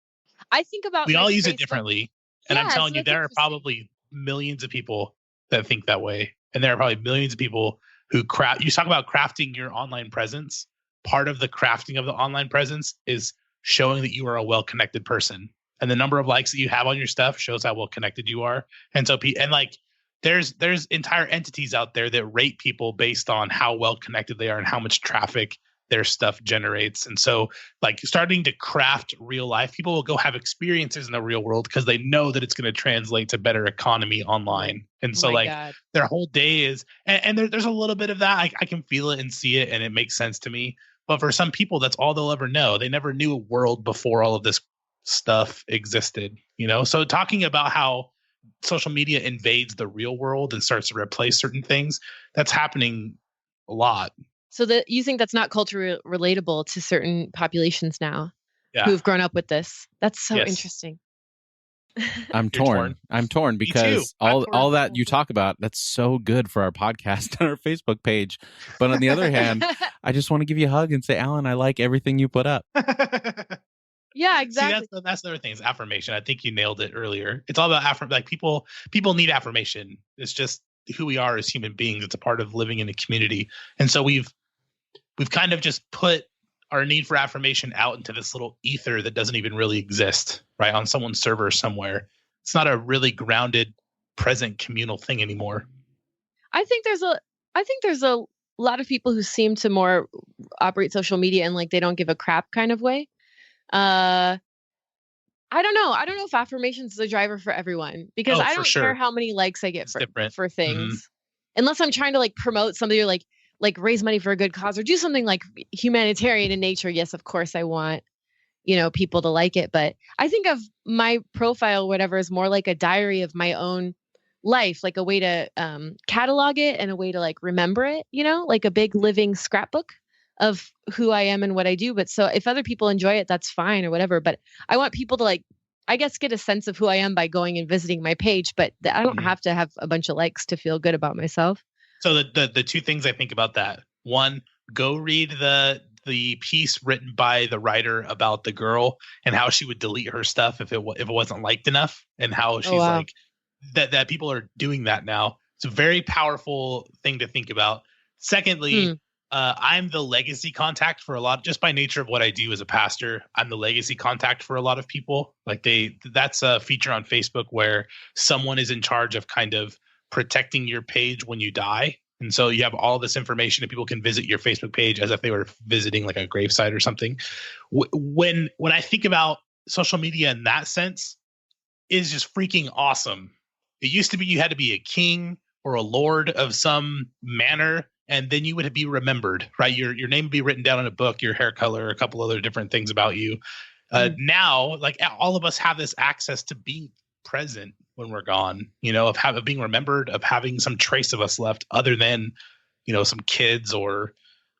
I think about we all use it differently, and I'm telling you, there are probably millions of people that think that way, and there are probably millions of people who craft. You talk about crafting your online presence. Part of the crafting of the online presence is showing that you are a well-connected person. And the number of likes that you have on your stuff shows how well connected you are. And so, there's entire entities out there that rate people based on how well connected they are and how much traffic their stuff generates. And so, like starting to craft real life, people will go have experiences in the real world because they know that it's going to translate to better economy online. And so, their whole day is, and there's a little bit of that. I can feel it and see it, and it makes sense to me. But for some people, that's all they'll ever know. They never knew a world before all of this stuff existed, So talking about how social media invades the real world and starts to replace certain things, that's happening a lot. So you think that's not culturally relatable to certain populations now who've grown up with this? That's so interesting. I'm torn. I'm torn because all that you talk about, that's so good for our podcast and our Facebook page. But on the other hand, I just want to give you a hug and say, Alan, I like everything you put up. Yeah, exactly. See, that's the other thing is affirmation. I think you nailed it earlier. It's all about like people need affirmation. It's just who we are as human beings. It's a part of living in a community. And so we've kind of just put our need for affirmation out into this little ether that doesn't even really exist, right? On someone's server somewhere. It's not a really grounded, present communal thing anymore. I think there's a lot of people who seem to more operate social media in like they don't give a crap kind of way. I don't know. I don't know if affirmation is the driver for everyone because I don't care how many likes I get for things. Mm-hmm. Unless I'm trying to like promote somebody or like like raise money for a good cause or do something like humanitarian in nature, yes, of course I want, people to like it. But I think of my profile, whatever, is more like a diary of my own life, like a way to catalog it and a way to like remember it, like a big living scrapbook of who I am and what I do. But so if other people enjoy it, that's fine or whatever. But I want people to like, I guess, get a sense of who I am by going and visiting my page. But I don't have to have a bunch of likes to feel good about myself. So the two things I think about that: one, go read the piece written by the writer about the girl and how she would delete her stuff if it wasn't liked enough, and how she's like that people are doing that now. It's a very powerful thing to think about. Secondly, I'm the legacy contact for a lot, just by nature of what I do as a pastor. I'm the legacy contact for a lot of people. Like that's a feature on Facebook where someone is in charge of kind of protecting your page when you die. And so you have all this information and people can visit your Facebook page as if they were visiting like a gravesite or something. When I think about social media in that sense, is just freaking awesome. It used to be you had to be a king or a lord of some manor, and then you would be remembered, right? Your name would be written down in a book, your hair color, a couple other different things about you. Now, like all of us have this access to being present when we're gone, of being remembered, of having some trace of us left other than, some kids or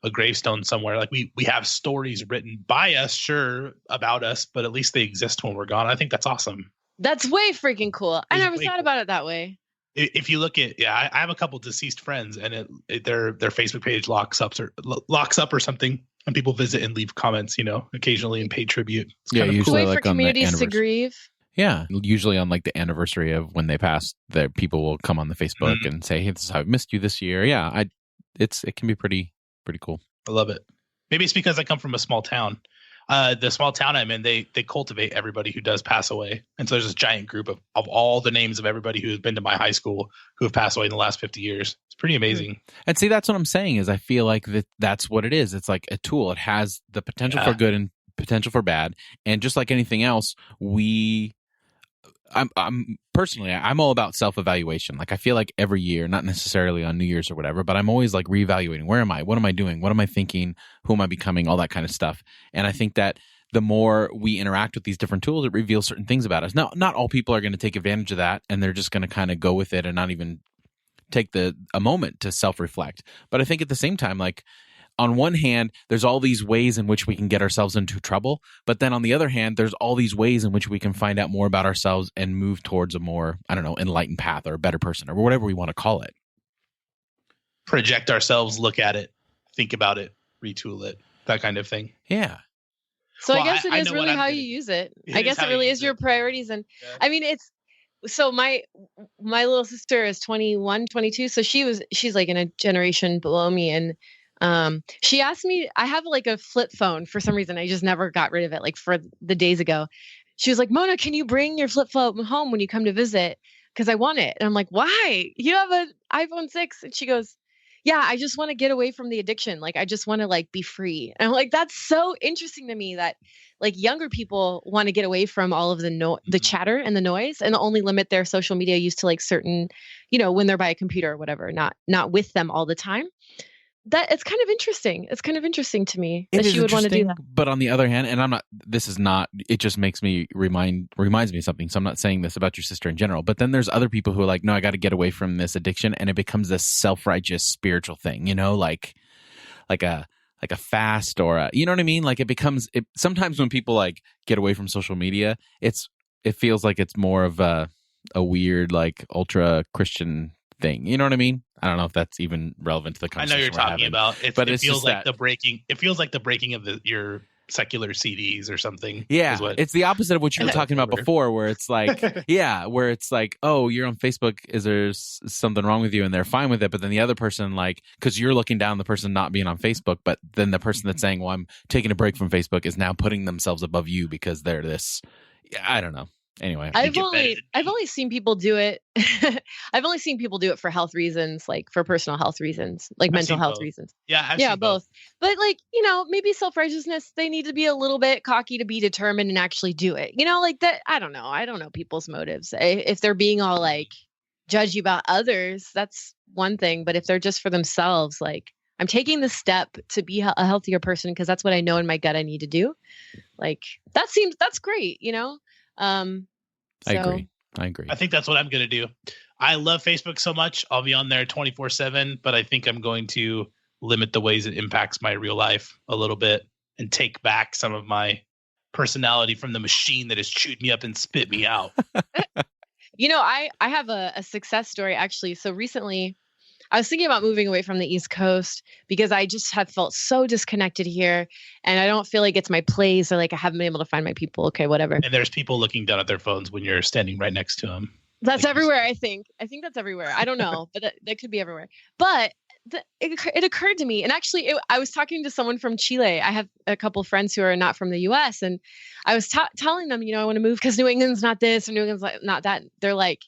a gravestone somewhere. Like we have stories written by us, sure, about us, but at least they exist when we're gone. I think that's awesome. That's way freaking cool. I never thought about it that way. If you look at, I have a couple deceased friends, and their Facebook page locks up or something, and people visit and leave comments, occasionally and pay tribute. It's usually cool. like for on communities the to grieve. Yeah, usually on like the anniversary of when they passed, the people will come on the Facebook and say, "Hey, this is how I missed you this year." Yeah, it can be pretty cool. I love it. Maybe it's because I come from a small town. The small town I'm in, they cultivate everybody who does pass away. And so there's this giant group of all the names of everybody who has been to my high school who have passed away in the last 50 years. It's pretty amazing. And see, that's what I'm saying is I feel like that's what it is. It's like a tool. It has the potential for good and potential for bad. And just like anything else, I'm personally, I'm all about self-evaluation. Like I feel like every year, not necessarily on New Year's or whatever, but I'm always like reevaluating. Where am I? What am I doing? What am I thinking? Who am I becoming? All that kind of stuff. And I think that the more we interact with these different tools, it reveals certain things about us. Now, not all people are going to take advantage of that, and they're just going to kind of go with it and not even take a moment to self-reflect. But I think at the same time, like, on one hand, there's all these ways in which we can get ourselves into trouble. But then on the other hand, there's all these ways in which we can find out more about ourselves and move towards a more, enlightened path or a better person or whatever we want to call it. Project ourselves, look at it, think about it, retool it, that kind of thing. Yeah. So I guess it is really how you use it. I guess it really is your priorities. And I mean, so my little sister is 21, 22. So she's like in a generation below me. And she asked me, I have like a flip phone for some reason. I just never got rid of it, like for the days ago. She was like, Mona, can you bring your flip phone home when you come to visit? Because I want it. And I'm like, why? You have an iPhone 6. And she goes, yeah, I just want to get away from the addiction. Like, I just want to like be free. And I'm like, that's so interesting to me that like younger people want to get away from all of the chatter and the noise and only limit their social media use to like certain, when they're by a computer or whatever, not with them all the time. That it's kind of interesting. It's kind of interesting to me that she would want to do that. But on the other hand, and it just makes me reminds me of something. So I'm not saying this about your sister in general, but then there's other people who are like, no, I got to get away from this addiction. And it becomes this self-righteous spiritual thing, like a fast or you know what I mean? Like sometimes when people like get away from social media, it feels like it's more of a weird, like ultra Christian thing. You know what I mean? I don't know if that's even relevant to the conversation. I know you're talking about. But it feels like the breaking. It feels like the breaking of your secular CDs or something. Yeah, it's the opposite of what you were talking about before, where it's like, where it's like, oh, you're on Facebook. Is there something wrong with you? And they're fine with it. But then the other person, like, because you're looking down the person not being on Facebook, but then the person that's saying, well, I'm taking a break from Facebook is now putting themselves above you because they're this. I don't know. Anyway, I've only seen people do it. I've only seen people do it for health reasons, like for personal health reasons, like mental health reasons. Yeah, I've seen both. But like, maybe self-righteousness, they need to be a little bit cocky to be determined and actually do it. Like that. I don't know people's motives. If they're being all like judgy about others, that's one thing. But if they're just for themselves, like, I'm taking the step to be a healthier person because that's what I know in my gut I need to do. Like that's great, you know? I agree. I think that's what I'm going to do. I love Facebook so much. I'll be on there 24/7, but I think I'm going to limit the ways it impacts my real life a little bit and take back some of my personality from the machine that has chewed me up and spit me out. You know, I have a success story actually. So recently I was thinking about moving away from the East Coast because I just have felt so disconnected here and I don't feel like it's my place or like I haven't been able to find my people. Okay, whatever. And there's people looking down at their phones when you're standing right next to them. That's like everywhere, I think. I think that's everywhere. I don't know, but that could be everywhere. But it occurred to me, and actually I was talking to someone from Chile. I have a couple friends who are not from the US, and I was telling them, you know, I want to move because New England's not this or New England's not that. They're like,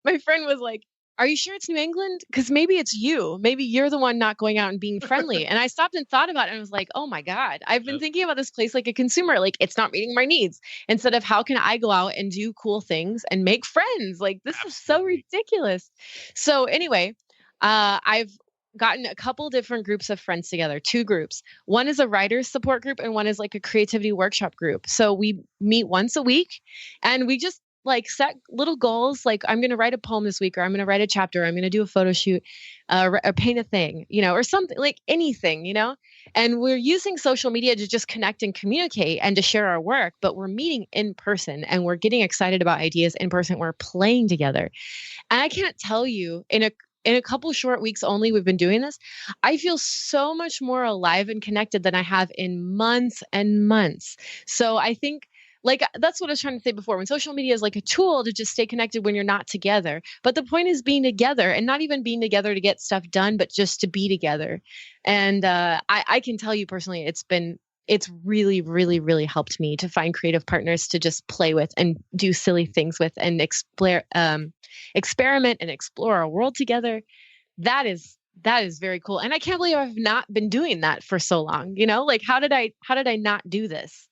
my friend was like, are you sure it's New England? Because maybe it's you. Maybe you're the one not going out and being friendly. And I stopped and thought about it and was like, oh my God, I've been thinking about this place like a consumer. Like it's not meeting my needs. Instead of how can I go out and do cool things and make friends? Like this is so ridiculous. So anyway, I've gotten a couple different groups of friends together, 2 groups. One is a writer's support group and one is like a creativity workshop group. So we meet once a week and we just like set little goals. Like I'm going to write a poem this week, or I'm going to write a chapter. I'm going to do a photo shoot, or paint a thing, you know, or something like anything, you know, and we're using social media to just connect and communicate and to share our work, but we're meeting in person and we're getting excited about ideas in person. We're playing together. And I can't tell you in a couple short weeks only we've been doing this, I feel so much more alive and connected than I have in months and months. So I think like that's what I was trying to say before. When social media is like a tool to just stay connected when you're not together. But the point is being together and not even being together to get stuff done, but just to be together. And I can tell you personally, it's really, really, really helped me to find creative partners to just play with and do silly things with and experiment and explore our world together. That is very cool. And I can't believe I've not been doing that for so long. You know, like how did I not do this?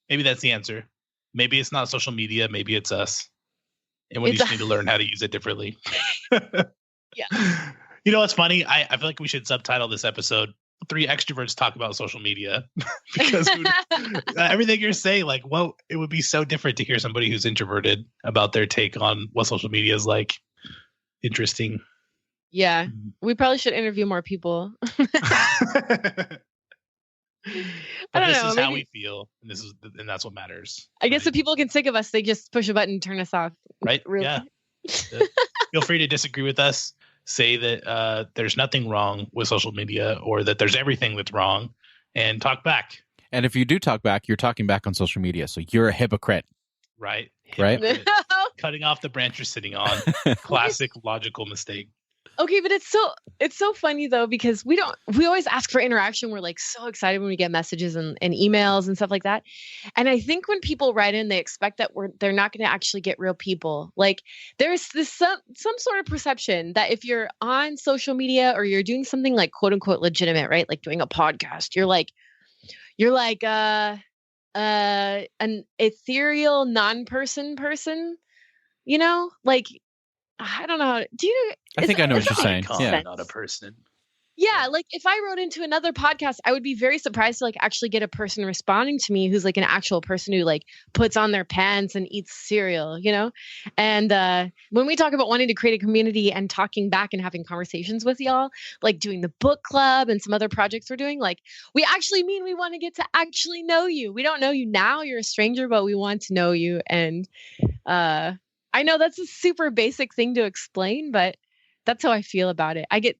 Maybe that's the answer. Maybe it's not social media. Maybe it's us. And we just need to learn how to use it differently. Yeah. You know what's funny? I feel like we should subtitle this episode 3 extroverts talk about social media. Because everything you're saying, like, well, it would be so different to hear somebody who's introverted about their take on what social media is like. Interesting. Yeah. We probably should interview more people. But this is how we feel, and that's what matters. I guess if people get sick of us, they just push a button and turn us off. Right? Really? Yeah. Feel free to disagree with us. Say that there's nothing wrong with social media or that there's everything that's wrong, and talk back. And if you do talk back, you're talking back on social media, so you're a hypocrite. Right? Right? Cutting off the branch you're sitting on. Classic logical mistake. Okay, but it's so funny though, because we always ask for interaction. We're like so excited when we get messages and emails and stuff like that. And I think when people write in, they expect that they're not going to actually get real people. Like there's this some sort of perception that if you're on social media or you're doing something like quote unquote legitimate, right? Like doing a podcast, you're like an ethereal person, you know? Like I don't know. I think I know what you're saying. Yeah, not a person. Yeah, like if I wrote into another podcast, I would be very surprised to like actually get a person responding to me who's like an actual person who like puts on their pants and eats cereal, you know? And when we talk about wanting to create a community and talking back and having conversations with y'all, like doing the book club and some other projects we're doing, like we actually mean we want to get to actually know you. We don't know you now, you're a stranger, but we want to know you. And I know that's a super basic thing to explain, but that's how I feel about it. I get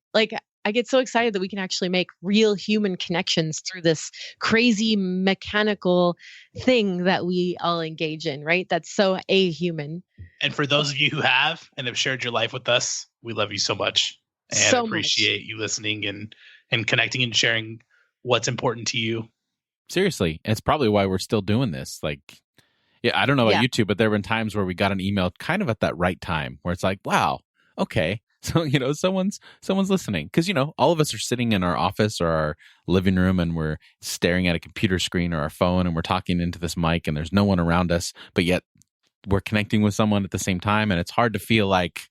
so excited that we can actually make real human connections through this crazy mechanical thing that we all engage in, right? That's so human. And for those of you who have shared your life with us, we love you so much and appreciate you listening and connecting and sharing what's important to you. Seriously, it's probably why we're still doing this. Like, yeah, I don't know about you two, but there have been times where we got an email kind of at that right time where it's like, wow, okay. So, you know, someone's listening because, you know, all of us are sitting in our office or our living room and we're staring at a computer screen or our phone and we're talking into this mic and there's no one around us, but yet we're connecting with someone at the same time. And it's hard to feel like,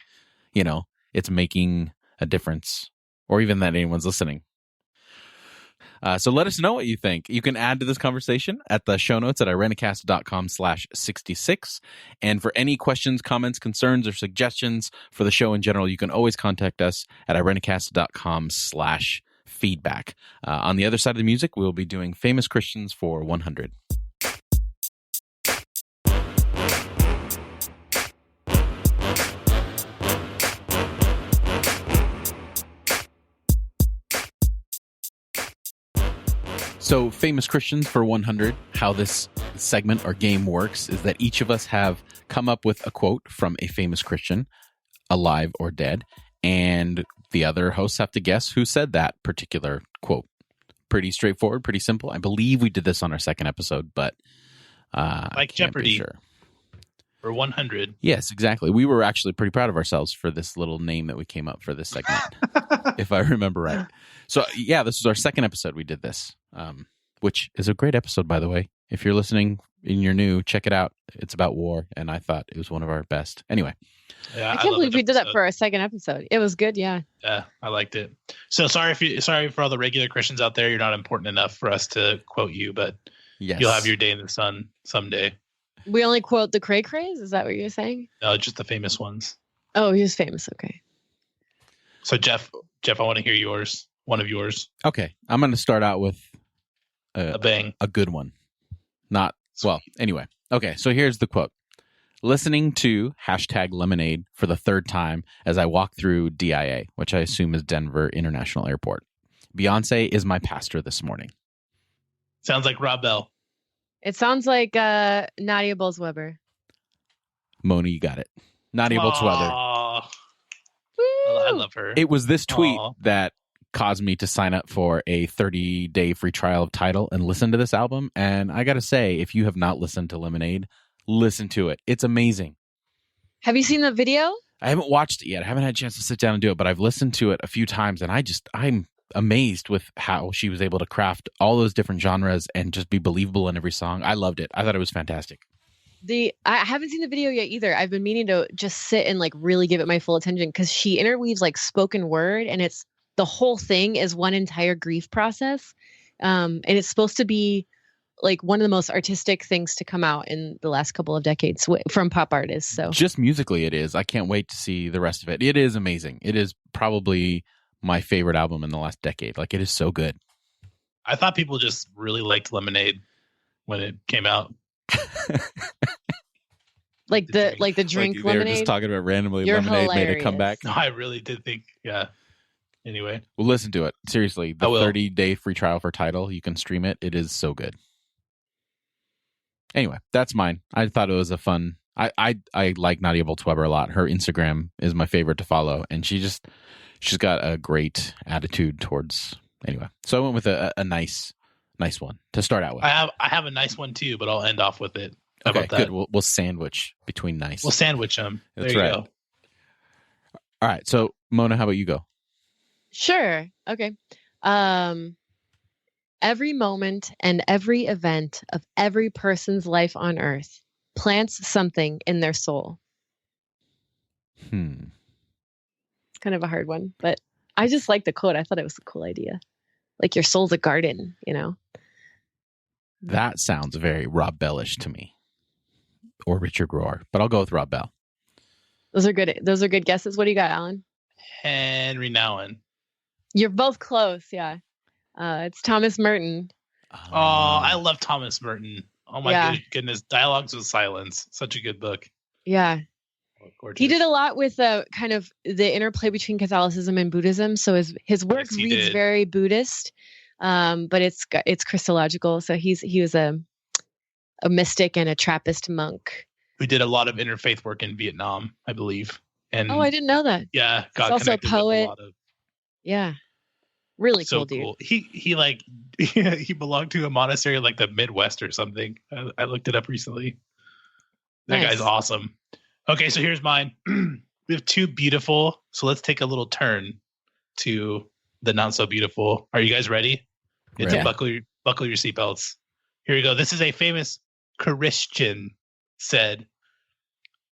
you know, it's making a difference or even that anyone's listening. So let us know what you think. You can add to this conversation at the show notes at irenicast.com/66. And for any questions, comments, concerns, or suggestions for the show in general, you can always contact us at irenicast.com/feedback. On the other side of the music, we'll be doing Famous Christians for 100. So, Famous Christians for 100, how this segment or game works is that each of us have come up with a quote from a famous Christian, alive or dead, and the other hosts have to guess who said that particular quote. Pretty straightforward, pretty simple. I believe we did this on our second episode, but like Jeopardy sure. For 100. Yes, exactly. We were actually pretty proud of ourselves for this little name that we came up for this segment, if I remember right. So, yeah, this was our second episode we did this, which is a great episode, by the way. If you're listening and you're new, check it out. It's about war, and I thought it was one of our best. Anyway. Yeah, I can't believe we did that for our second episode. It was good, yeah. Yeah, I liked it. So sorry for all the regular Christians out there. You're not important enough for us to quote you, but yes. You'll have your day in the sun someday. We only quote the cray crays? Is that what you're saying? No, just the famous ones. Oh, he was famous. Okay. So Jeff, I want to hear yours. One of yours. Okay, I'm going to start out with a bang, a good one. Anyway. Okay, so here's the quote. Listening to #lemonade for the third time as I walk through DIA, which I assume is Denver International Airport. Beyonce is my pastor this morning. Sounds like Rob Bell. It sounds like Nadia Bolz-Weber. Mona, you got it. Nadia Bolz-Weber. I love her. It was this tweet that caused me to sign up for a 30-day free trial of Tidal and listen to this album. And I got to say, if you have not listened to Lemonade, listen to it. It's amazing. Have you seen the video? I haven't watched it yet. I haven't had a chance to sit down and do it, but I've listened to it a few times, and I'm amazed with how she was able to craft all those different genres and just be believable in every song. I loved it. I thought it was fantastic. I haven't seen the video yet either. I've been meaning to just sit and like really give it my full attention because she interweaves like spoken word, and it's the whole thing is one entire grief process. And it's supposed to be like one of the most artistic things to come out in the last couple of decades from pop artists. So just musically it is. I can't wait to see the rest of it. It is amazing. It is probably my favorite album in the last decade. Like, it is so good. I thought people just really liked Lemonade when it came out. like the drink like Lemonade. They were just talking about randomly. You're Lemonade hilarious. made a comeback. No, I really did think, yeah. Anyway. Well, listen to it. Seriously, the 30-day free trial for Tidal, you can stream it. It is so good. Anyway, that's mine. I thought it was a fun... I like Nadia Bolz-Weber a lot. Her Instagram is my favorite to follow, and she's got a great attitude towards... Anyway, so I went with a nice one to start out with. I have a nice one too, but I'll end off with it. How okay, about that? Good. We'll sandwich between nice. We'll sandwich them. That's there you right. go. All right. So, Mona, how about you go? Sure. Okay. Every moment and every event of every person's life on earth plants something in their soul. Kind of a hard one, but I just like the quote. I thought it was a cool idea. Like your soul's a garden, you know? That sounds very Rob Bellish to me. Or Richard Rohr, but I'll go with Rob Bell. Those are good guesses. What do you got, Alan? Henry Nouwen. You're both close, yeah. It's Thomas Merton. Oh, I love Thomas Merton. Oh my goodness. Dialogues with Silence. Such a good book. Yeah. Oh, he did a lot with kind of the interplay between Catholicism and Buddhism. So his work reads very Buddhist, but it's Christological. So he was a mystic and a Trappist monk who did a lot of interfaith work in Vietnam, I believe. And I didn't know that. Yeah, got also a poet. Yeah, really so cool dude. Cool. He belonged to a monastery in like the Midwest or something. I looked it up recently. That guy's awesome. Okay, so here's mine. We have two beautiful. So let's take a little turn to the not so beautiful. Are you guys ready? Right. Buckle your seatbelts. Here we go. This is a famous Christian said,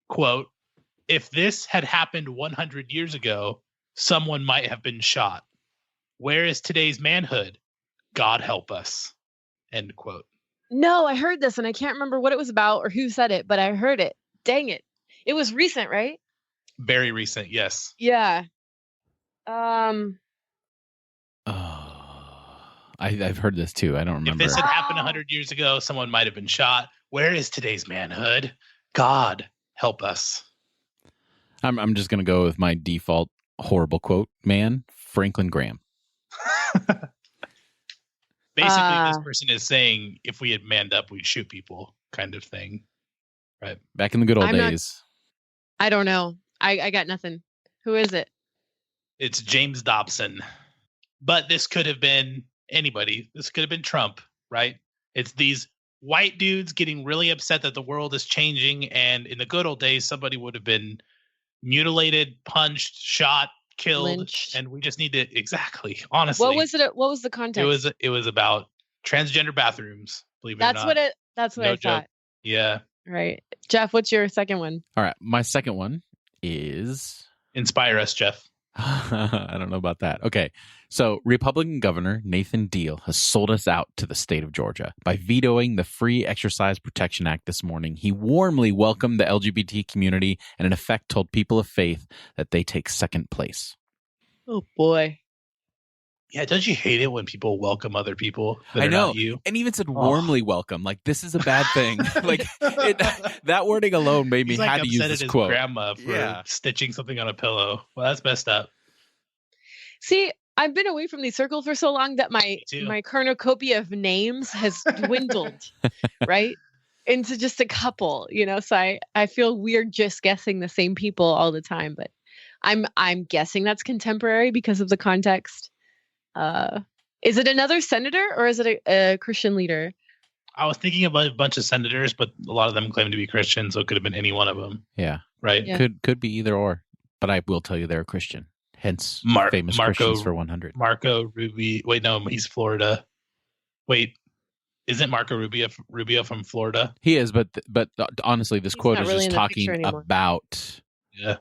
quote, "If this had happened 100 years ago, someone might have been shot." Where is today's manhood? God help us. End quote. No, I heard this and I can't remember what it was about or who said it, but I heard it. Dang it. It was recent, right? Very recent, yes. Yeah. I've heard this too. I don't remember. If this had happened 100 years ago, someone might have been shot. Where is today's manhood? God help us. I'm just gonna go with my default horrible quote. Man, Franklin Graham. Basically, this person is saying if we had manned up, we'd shoot people, kind of thing. Right. Back in the good old days. I don't know. I got nothing. Who is it? It's James Dobson. But this could have been anybody. This could have been Trump, right? It's these white dudes getting really upset that the world is changing. And in the good old days, somebody would have been mutilated, punched, shot, killed. Lynched. And we just need to, exactly, honestly. What was it? What was the context? It was about transgender bathrooms, believe it or not. That's what No I thought. joke. Yeah. Right. Jeff, what's your second one? All right. My second one is... Inspire us, Jeff. I don't know about that. Okay. So Republican Governor Nathan Deal has sold us out to the state of Georgia. By vetoing the Free Exercise Protection Act this morning, he warmly welcomed the LGBT community and in effect told people of faith that they take second place. Oh, boy. Yeah, don't you hate it when people welcome other people that I are know. not you? And even said warmly welcome. Like, this is a bad thing. Like, that wording alone made me He's like had to use upset this at his quote. grandma for stitching something on a pillow. Well, that's messed up. See, I've been away from the circle for so long that my cornucopia of names has dwindled, right? Into just a couple, So I feel weird just guessing the same people all the time, but I'm guessing that's contemporary because of the context. Is it another senator or is it a Christian leader? I was thinking about a bunch of senators, but a lot of them claim to be Christian, so it could have been any one of them. Yeah. Right? Yeah. Could be either or. But I will tell you they're a Christian. Hence, famous Christians for 100. Marco Rubio. Wait, no, he's Florida. Wait, isn't Marco Rubio from Florida? He is, but honestly, this quote is really just talking about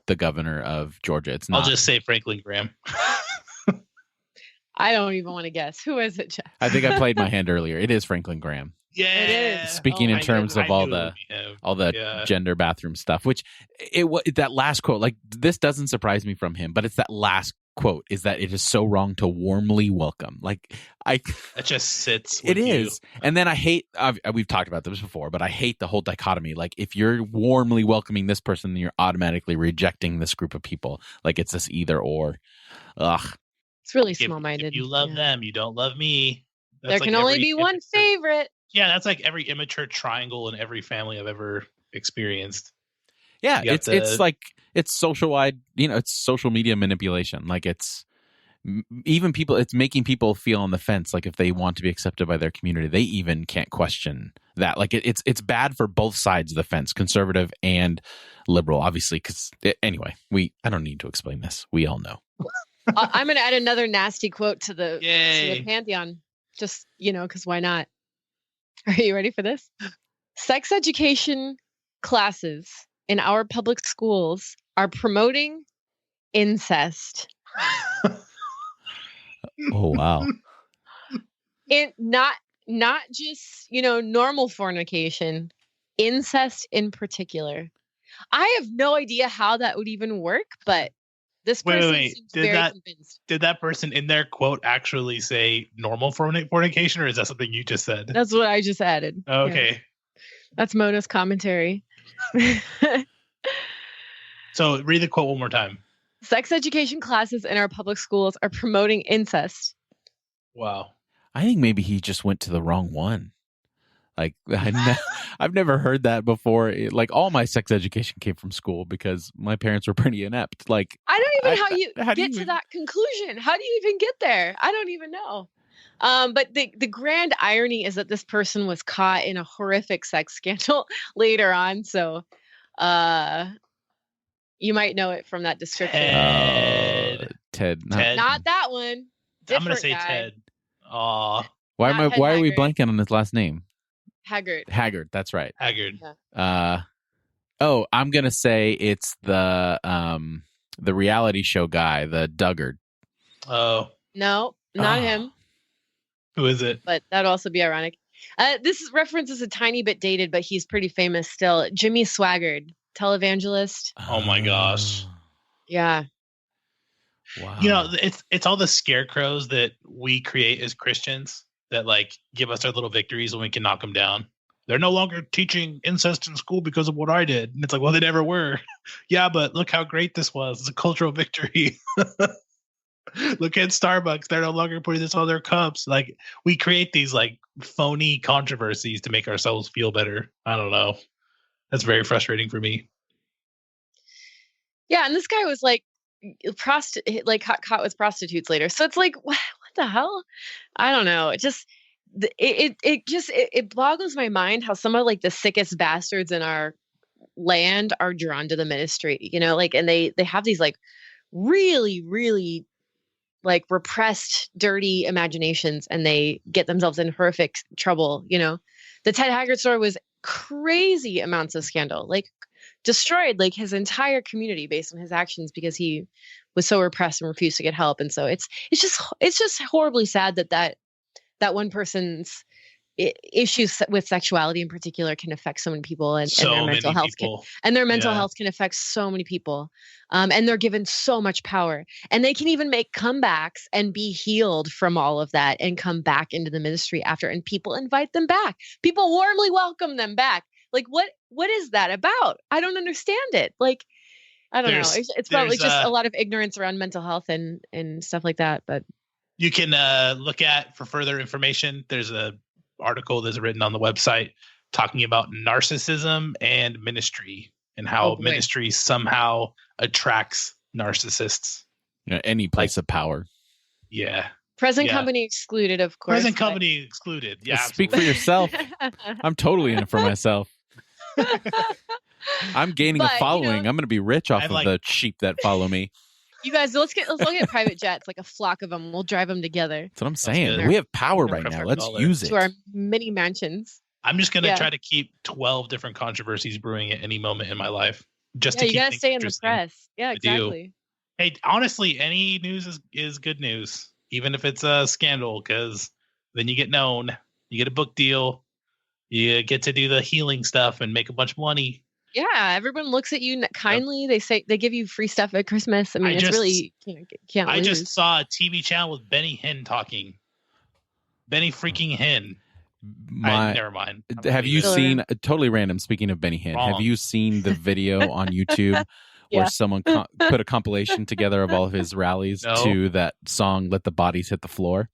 the governor of Georgia. It's not. I'll just say Franklin Graham. I don't even want to guess. Who is it, Jeff? I think I played my hand earlier. It is Franklin Graham. Yeah, it is. Speaking in terms of all the gender bathroom stuff, which that last quote, like this doesn't surprise me from him, but it's that last quote is that it is so wrong to warmly welcome. Like it just sits. With it is, and then I hate. We've talked about this before, but I hate the whole dichotomy. Like if you're warmly welcoming this person, then you're automatically rejecting this group of people. Like it's this either or. Ugh. It's really small-minded. If you love them, you don't love me. There can only be one favorite. Yeah, that's like every immature triangle in every family I've ever experienced. Yeah, it's social-wide, it's social media manipulation. Like it's even people, it's making people feel on the fence. Like if they want to be accepted by their community, they even can't question that. Like it's bad for both sides of the fence, conservative and liberal, obviously. Because anyway, I don't need to explain this. We all know. I'm going to add another nasty quote to the pantheon, just, because why not? Are you ready for this? Sex education classes in our public schools are promoting incest. Oh, wow. It not just, normal fornication, incest in particular. I have no idea how that would even work, but this person seems very convinced. Did that person in their quote actually say normal fornication, or is that something you just said? That's what I just added. Okay. Yeah. That's Mona's commentary. So read the quote one more time. Sex education classes in our public schools are promoting incest. Wow. I think maybe he just went to the wrong one. Like I've never heard that before. Like all my sex education came from school because my parents were pretty inept. Like I don't even how you get to that conclusion. How do you even get there? I don't even know. But the grand irony is that this person was caught in a horrific sex scandal later on. So you might know it from that description. Ted. Not that one. I'm gonna say Ted. Why are we blanking on his last name? Haggard, that's right. Haggard. Yeah. I'm gonna say it's the reality show guy, the Duggard. Oh. No. Not him, Who is it? but that'd also be ironic. Reference is a tiny bit dated, but he's pretty famous still. Jimmy Swaggart, televangelist. Oh my gosh. Yeah. Wow. You know, it's all the scarecrows that we create as Christians that like give us our little victories when we can knock them down. They're no longer teaching incest in school because of what I did. And it's like, well, they never were. Yeah, but look how great this was. It's a cultural victory. Look at Starbucks. They're no longer putting this on their cups. Like, we create these like phony controversies to make ourselves feel better. I don't know. That's very frustrating for me. Yeah, and this guy was like caught with prostitutes later. So it's like, what the hell? I don't know. It just it boggles my mind how some of like the sickest bastards in our land are drawn to the ministry, you know, like, and they have these like really, really like repressed, dirty imaginations, and they get themselves in horrific trouble. You know, the Ted Haggard story was crazy amounts of scandal, like destroyed like his entire community based on his actions because he was so repressed and refused to get help. And so it's just horribly sad that one person's issues with sexuality in particular can affect so many people, and their mental health can affect so many people. And they're given so much power, and they can even make comebacks and be healed from all of that and come back into the ministry after, and people invite them back. People warmly welcome them back. Like, what is that about? I don't understand it. Like, I don't know. It's probably just a lot of ignorance around mental health and stuff like that. But you can look at for further information. There's a article that's written on the website talking about narcissism and ministry and how ministry somehow attracts narcissists. Yeah, any place of power. Yeah. Present company excluded, of course. Present company excluded. Yeah. Speak for yourself. I'm totally in it for myself. I'm gaining a following. You know, I'm going to be rich off of the sheep that follow me. You guys, let's look at private jets, like a flock of them. We'll drive them together. That's what I'm saying. We have power right now. Let's use it. To our mini mansions. I'm just going to try to keep 12 different controversies brewing at any moment in my life. Just to keep you got to stay in the press. Yeah, exactly. Hey, honestly, any news is good news, even if it's a scandal, because then you get known, you get a book deal, you get to do the healing stuff and make a bunch of money. Yeah, everyone looks at you kindly. Yep. They say they give you free stuff at Christmas. I mean, it's really can't lose. I just saw a TV channel with Benny Hinn talking. Benny freaking Hinn. Never mind. Have you seen totally random? Speaking of Benny Hinn, have you seen the video on YouTube where someone put a compilation together of all of his rallies to that song "Let the Bodies Hit the Floor"?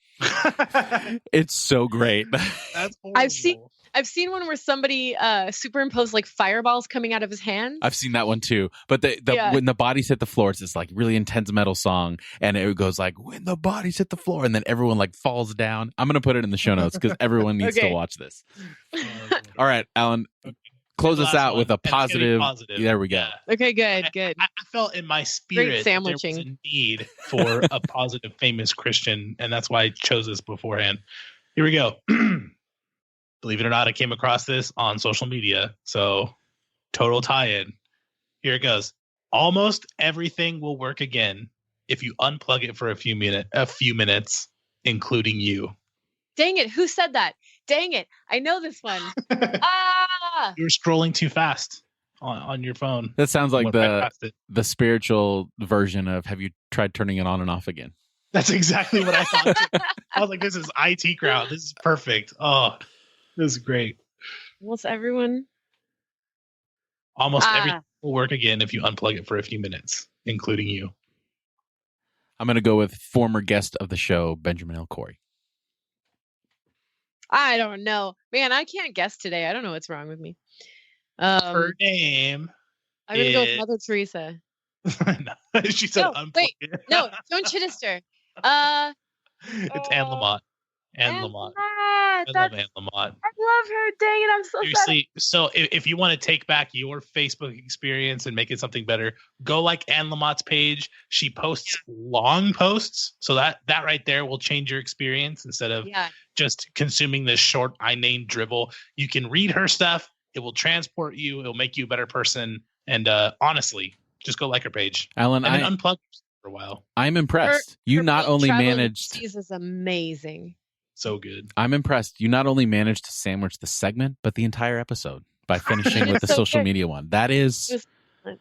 It's so great. That's horrible. I've seen one where somebody superimposed like fireballs coming out of his hands. I've seen that one too. But when the bodies hit the floor, it's this like really intense metal song, and it goes like "When the bodies hit the floor," and then everyone like falls down. I'm gonna put it in the show notes because everyone needs to watch this. All right, Alan, close us out with a positive. There we go. Yeah. Okay, good. I felt in my spirit there was a need for a positive, famous Christian, and that's why I chose this beforehand. Here we go. Believe it or not, I came across this on social media. So total tie-in. Here it goes. Almost everything will work again if you unplug it for a few minutes, including you. Dang it. Who said that? Dang it. I know this one. You're scrolling too fast on your phone. That sounds like the spiritual version of have you tried turning it on and off again? That's exactly what I thought. I was like, this is IT crowd. This is perfect. Oh, this is great. Almost everyone. Almost everything will work again if you unplug it for a few minutes, including you. I'm going to go with former guest of the show, Benjamin L. Corey. I don't know. Man, I can't guess today. I don't know what's wrong with me. Her name I'm going to go with Mother Teresa. No, she said unplug it. No, Joan Chittister. It's Anne Lamott. Anne Lamott. I love Anne Lamott. I love her. Dang it, I'm so seriously. So if you want to take back your Facebook experience and make it something better, go like Anne Lamott's page. She posts long posts, so that right there will change your experience instead of just consuming this short I named drivel. You can read her stuff. It will transport you. It will make you a better person. And honestly, just go like her page. Alan, and then unplug for a while. I'm impressed. You not only managed. This is amazing. So good. I'm impressed. You not only managed to sandwich the segment, but the entire episode by finishing with the so social good. media one. That is. That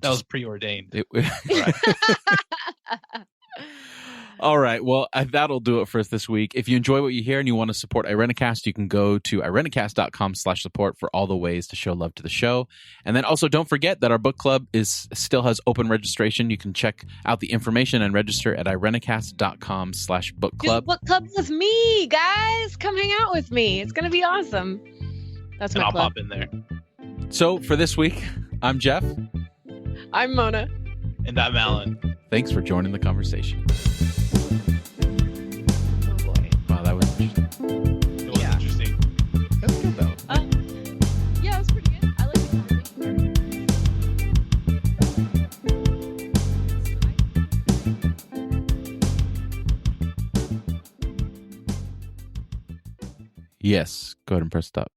was preordained. Right. All right. Well, that'll do it for us this week. If you enjoy what you hear and you want to support Irenicast, you can go to irenicast.com/support for all the ways to show love to the show. And then also don't forget that our book club still has open registration. You can check out the information and register at irenicast.com/book club. Book club with me, guys. Come hang out with me. It's going to be awesome. That's my I'll club. pop in there. So for this week, I'm Jeff. I'm Mona. And I'm Alan. Thanks for joining the conversation. Oh boy. Wow, that was interesting. It was interesting. That's good though. Yeah, it was pretty good. I like the conversation. Yes. Go ahead and press stop.